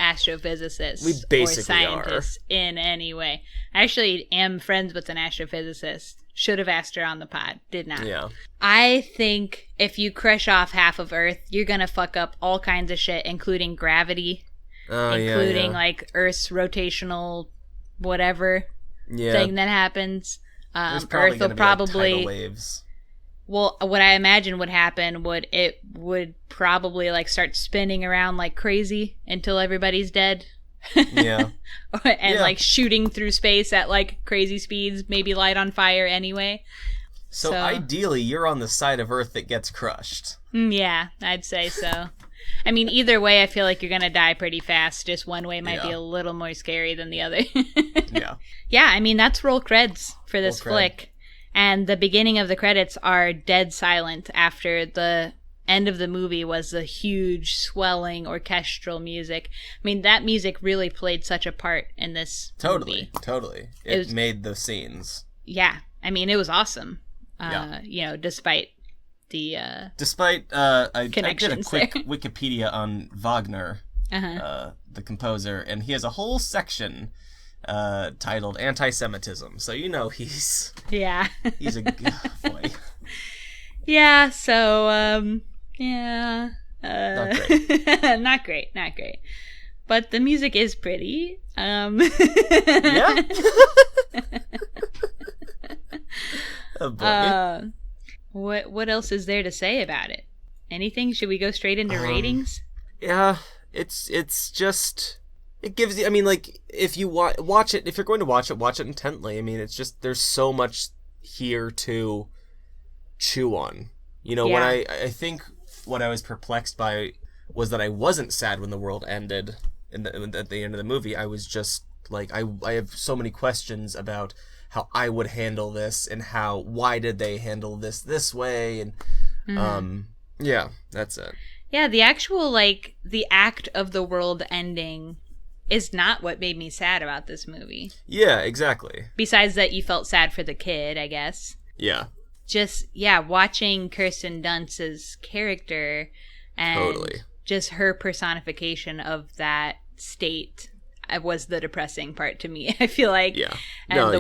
astrophysicists We basically or scientists in any way. I actually am friends with an astrophysicist. Should have asked her on the pod. Did not. Yeah. I think if you crush off half of Earth, you're going to fuck up all kinds of shit, including gravity, including like Earth's rotational whatever thing that happens. There's probably Earth will probably tidal waves. Well, what I imagine would happen would probably like start spinning around like crazy until everybody's dead. Yeah. And like shooting through space at like crazy speeds, maybe light on fire anyway. So ideally, you're on the side of Earth that gets crushed. Yeah, I'd say so. I mean, either way, I feel like you're going to die pretty fast. Just one way might be a little more scary than the other. Yeah. Yeah, I mean, that's roll creds for this flick. And the beginning of the credits are dead silent after the end of the movie was the huge swelling orchestral music. I mean, that music really played such a part in this movie. Totally. It made the scenes. Yeah. I mean, it was awesome. Despite the I did a quick Wikipedia on Wagner, the composer, and he has a whole section titled Anti-Semitism. So he's he's a boy. Yeah. So not great. Not great. But the music is pretty. Yeah. Oh boy. What else is there to say about it? Anything? Should we go straight into ratings? Yeah, it's just, it gives you, I mean, like, if you watch it, if you're going to watch it intently. I mean, it's just, there's so much here to chew on. When I think what I was perplexed by was that I wasn't sad when the world ended at the end of the movie. I was just like, I have so many questions about how I would handle this and why did they handle this way, and yeah, that's it. Yeah, the actual the act of the world ending is not what made me sad about this movie. Yeah, exactly. Besides that, you felt sad for the kid, I guess. Yeah. Just watching Kirsten Dunst's character and just her personification of that state was the depressing part to me. I feel like, and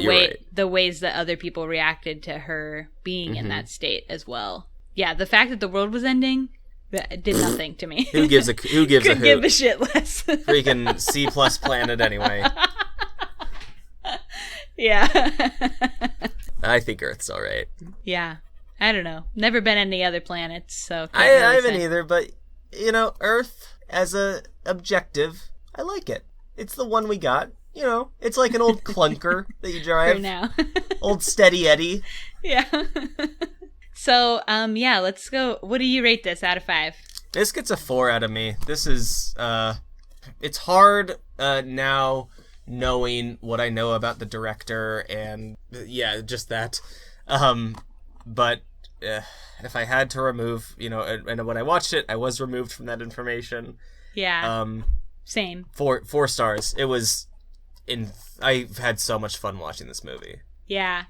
the ways that other people reacted to her being in that state as well. Yeah, the fact that the world was ending did nothing to me. Who gives a Could give a shit less. Freaking C+ planet anyway. Yeah. I think Earth's all right. Yeah, I don't know. Never been any other planets, so I haven't either. But Earth as a objective, I like it. It's the one we got. It's like an old clunker that you drive. For now. Old Steady Eddie. Yeah. So, let's go. What do you rate this out of 5? This gets a 4 out of me. This is, it's hard now knowing what I know about the director, and yeah, just that. But if I had to remove, and when I watched it, I was removed from that information. Yeah. Same. 4 stars. It was I've had so much fun watching this movie. Yeah.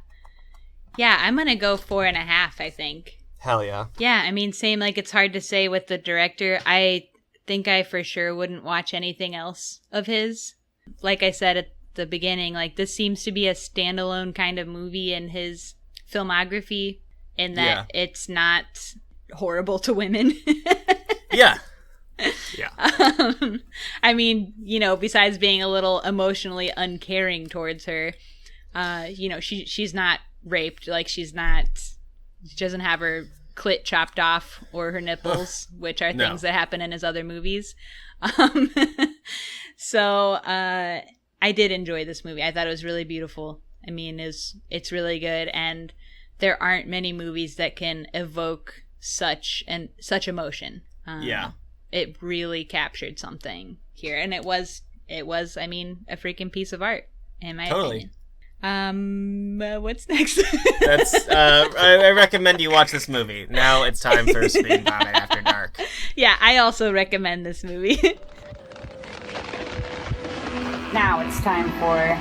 Yeah, I'm gonna go 4.5, I think. Hell yeah. Yeah, I mean, same, like, it's hard to say with the director. I think I for sure wouldn't watch anything else of his. Like I said at the beginning, like, this seems to be a standalone kind of movie in his filmography, in that it's not horrible to women. Yeah. Yeah. I mean, besides being a little emotionally uncaring towards her, she's not raped. Like, she doesn't have her clit chopped off or her nipples, which are things that happen in his other movies. So I did enjoy this movie. I thought it was really beautiful. I mean, it's really good, and there aren't many movies that can evoke such emotion. Yeah. It really captured something here, and it was, I mean, a freaking piece of art, in my opinion. What's next? That's I recommend you watch this movie. Now it's time for ScreenVomit After Dark. Yeah, I also recommend this movie. Now it's time for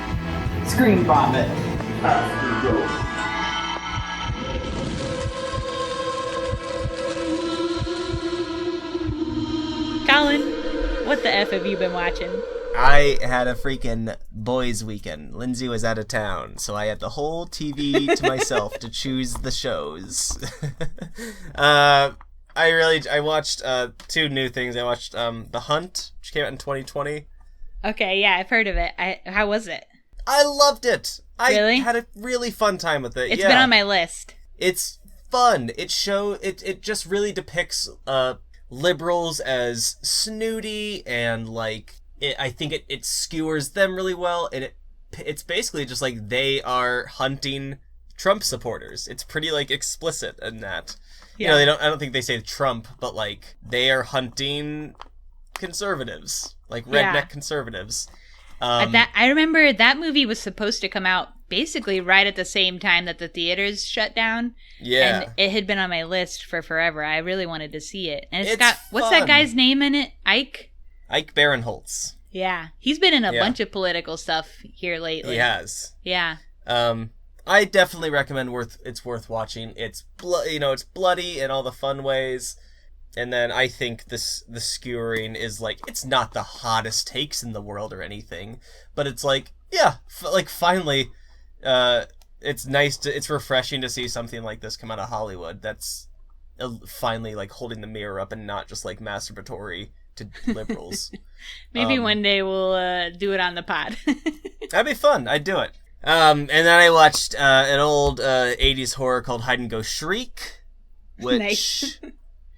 ScreenVomit After Dark. Colin, what the F have you been watching? I had a freaking boys' weekend. Lindsay was out of town, so I had the whole TV to myself to choose the shows. I watched 2 new things. I watched The Hunt, which came out in 2020. Okay, yeah, I've heard of it. How was it? I loved it. Really? I had a really fun time with it. It's been on my list. It's fun. It just really depicts liberals as snooty, and like I think it skewers them really well, and it's basically just like they are hunting Trump supporters. It's pretty like explicit in that. Yeah. I don't think they say Trump, but like they are hunting conservatives, like redneck conservatives. I remember that movie was supposed to come out basically right at the same time that the theaters shut down. Yeah. And it had been on my list for forever. I really wanted to see it. And it's got what's that guy's name in it? Ike Barinholtz. Yeah. He's been in a bunch of political stuff here lately. He has. Yeah. I definitely recommend it's worth watching. It's it's bloody in all the fun ways. And then I think the skewering is like, it's not the hottest takes in the world or anything, but it's like, finally, it's refreshing to see something like this come out of Hollywood that's finally like holding the mirror up and not just like masturbatory to liberals. Maybe one day we'll do it on the pod. That'd be fun. I'd do it. And then I watched an old 80s horror called Hide and Go Shriek, which Nice.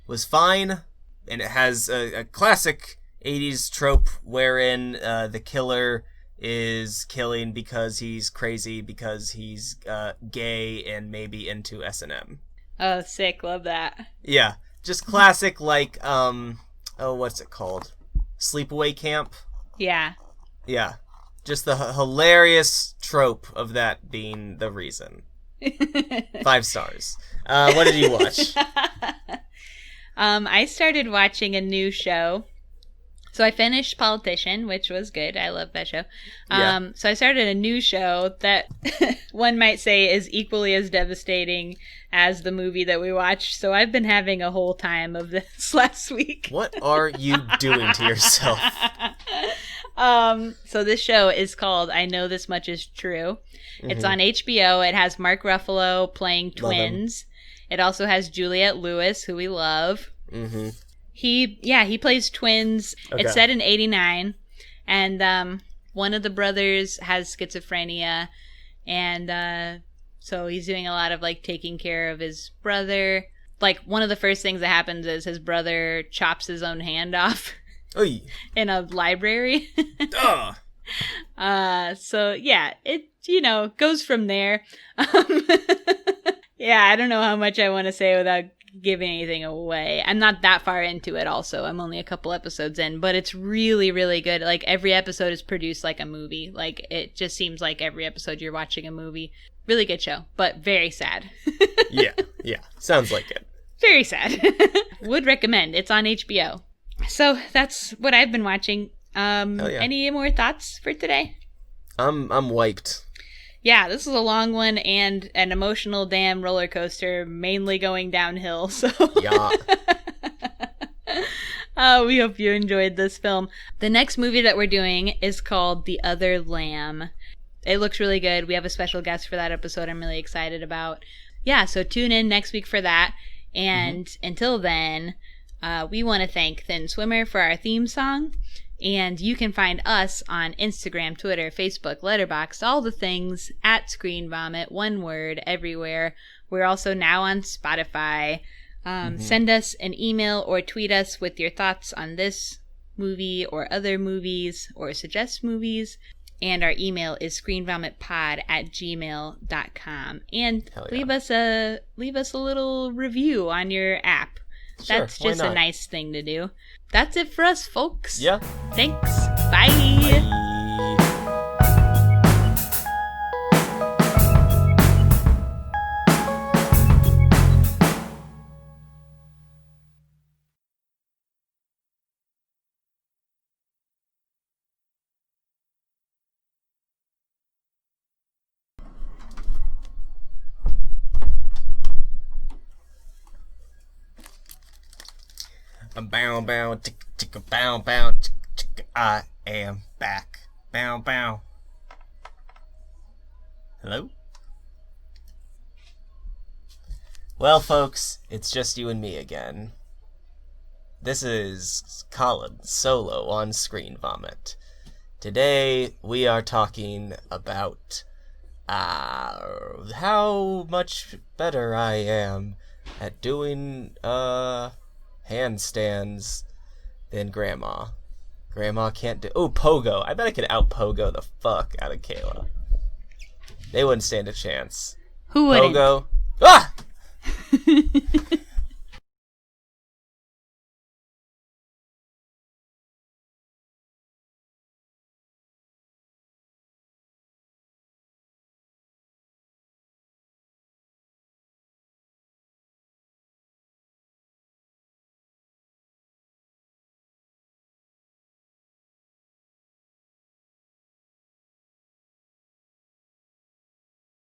was fine, and it has a classic 80s trope wherein the killer is killing because he's crazy, because he's gay and maybe into S&M. Oh, sick. Love that. Yeah, just classic, like, what's it called? Sleepaway Camp? Yeah. Yeah, just the hilarious trope of that being the reason. 5 stars. What did you watch? I started watching a new show. So I finished Politician, which was good. I love that show. So I started a new show that one might say is equally as devastating as the movie that we watched. So I've been having a whole time of this last week. What are you doing to yourself? So this show is called I Know This Much Is True. Mm-hmm. It's on HBO. It has Mark Ruffalo playing twins. It also has Juliette Lewis, who we love. Mm-hmm. He plays twins. Okay. It's set in 89, and one of the brothers has schizophrenia, and so he's doing a lot of like taking care of his brother. Like, one of the first things that happens is his brother chops his own hand off in a library. So yeah, it goes from there. Yeah, I don't know how much I want to say without giving anything away. I'm not that far into it also. I'm only a couple episodes in, but it's really, really good. Like, every episode is produced like a movie. Like, it just seems like every episode you're watching a movie. Really good show, but very sad. Yeah. Sounds like it. Very sad. Would recommend. It's on HBO. So that's what I've been watching. Hell yeah. Any more thoughts for today? I'm wiped. Yeah, this is a long one and an emotional damn roller coaster, mainly going downhill. So Yeah. We hope you enjoyed this film. The next movie that we're doing is called The Other Lamb. It looks really good. We have a special guest for that episode I'm really excited about. Yeah, so tune in next week for that. And until then, we want to thank Thin Swimmer for our theme song. And you can find us on Instagram, Twitter, Facebook, Letterboxd, all the things, at ScreenVomit, one word, everywhere. We're also now on Spotify. Send us an email or tweet us with your thoughts on this movie or other movies, or suggest movies. And our email is screenvomitpod@gmail.com. And leave us a little review on your app. Sure, That's just a nice thing to do. That's it for us, folks. Yeah. Thanks. Bye. Bow bow ticka bow bow ticka. I am back. Bow bow. Hello? Well, folks, it's just you and me again. This is Colin solo on ScreenVomit. Today we are talking about how much better I am at doing handstands than Grandma. Grandma can't do... Oh, Pogo. I bet I could out-Pogo the fuck out of Kayla. They wouldn't stand a chance. Who wouldn't? Pogo. Ah!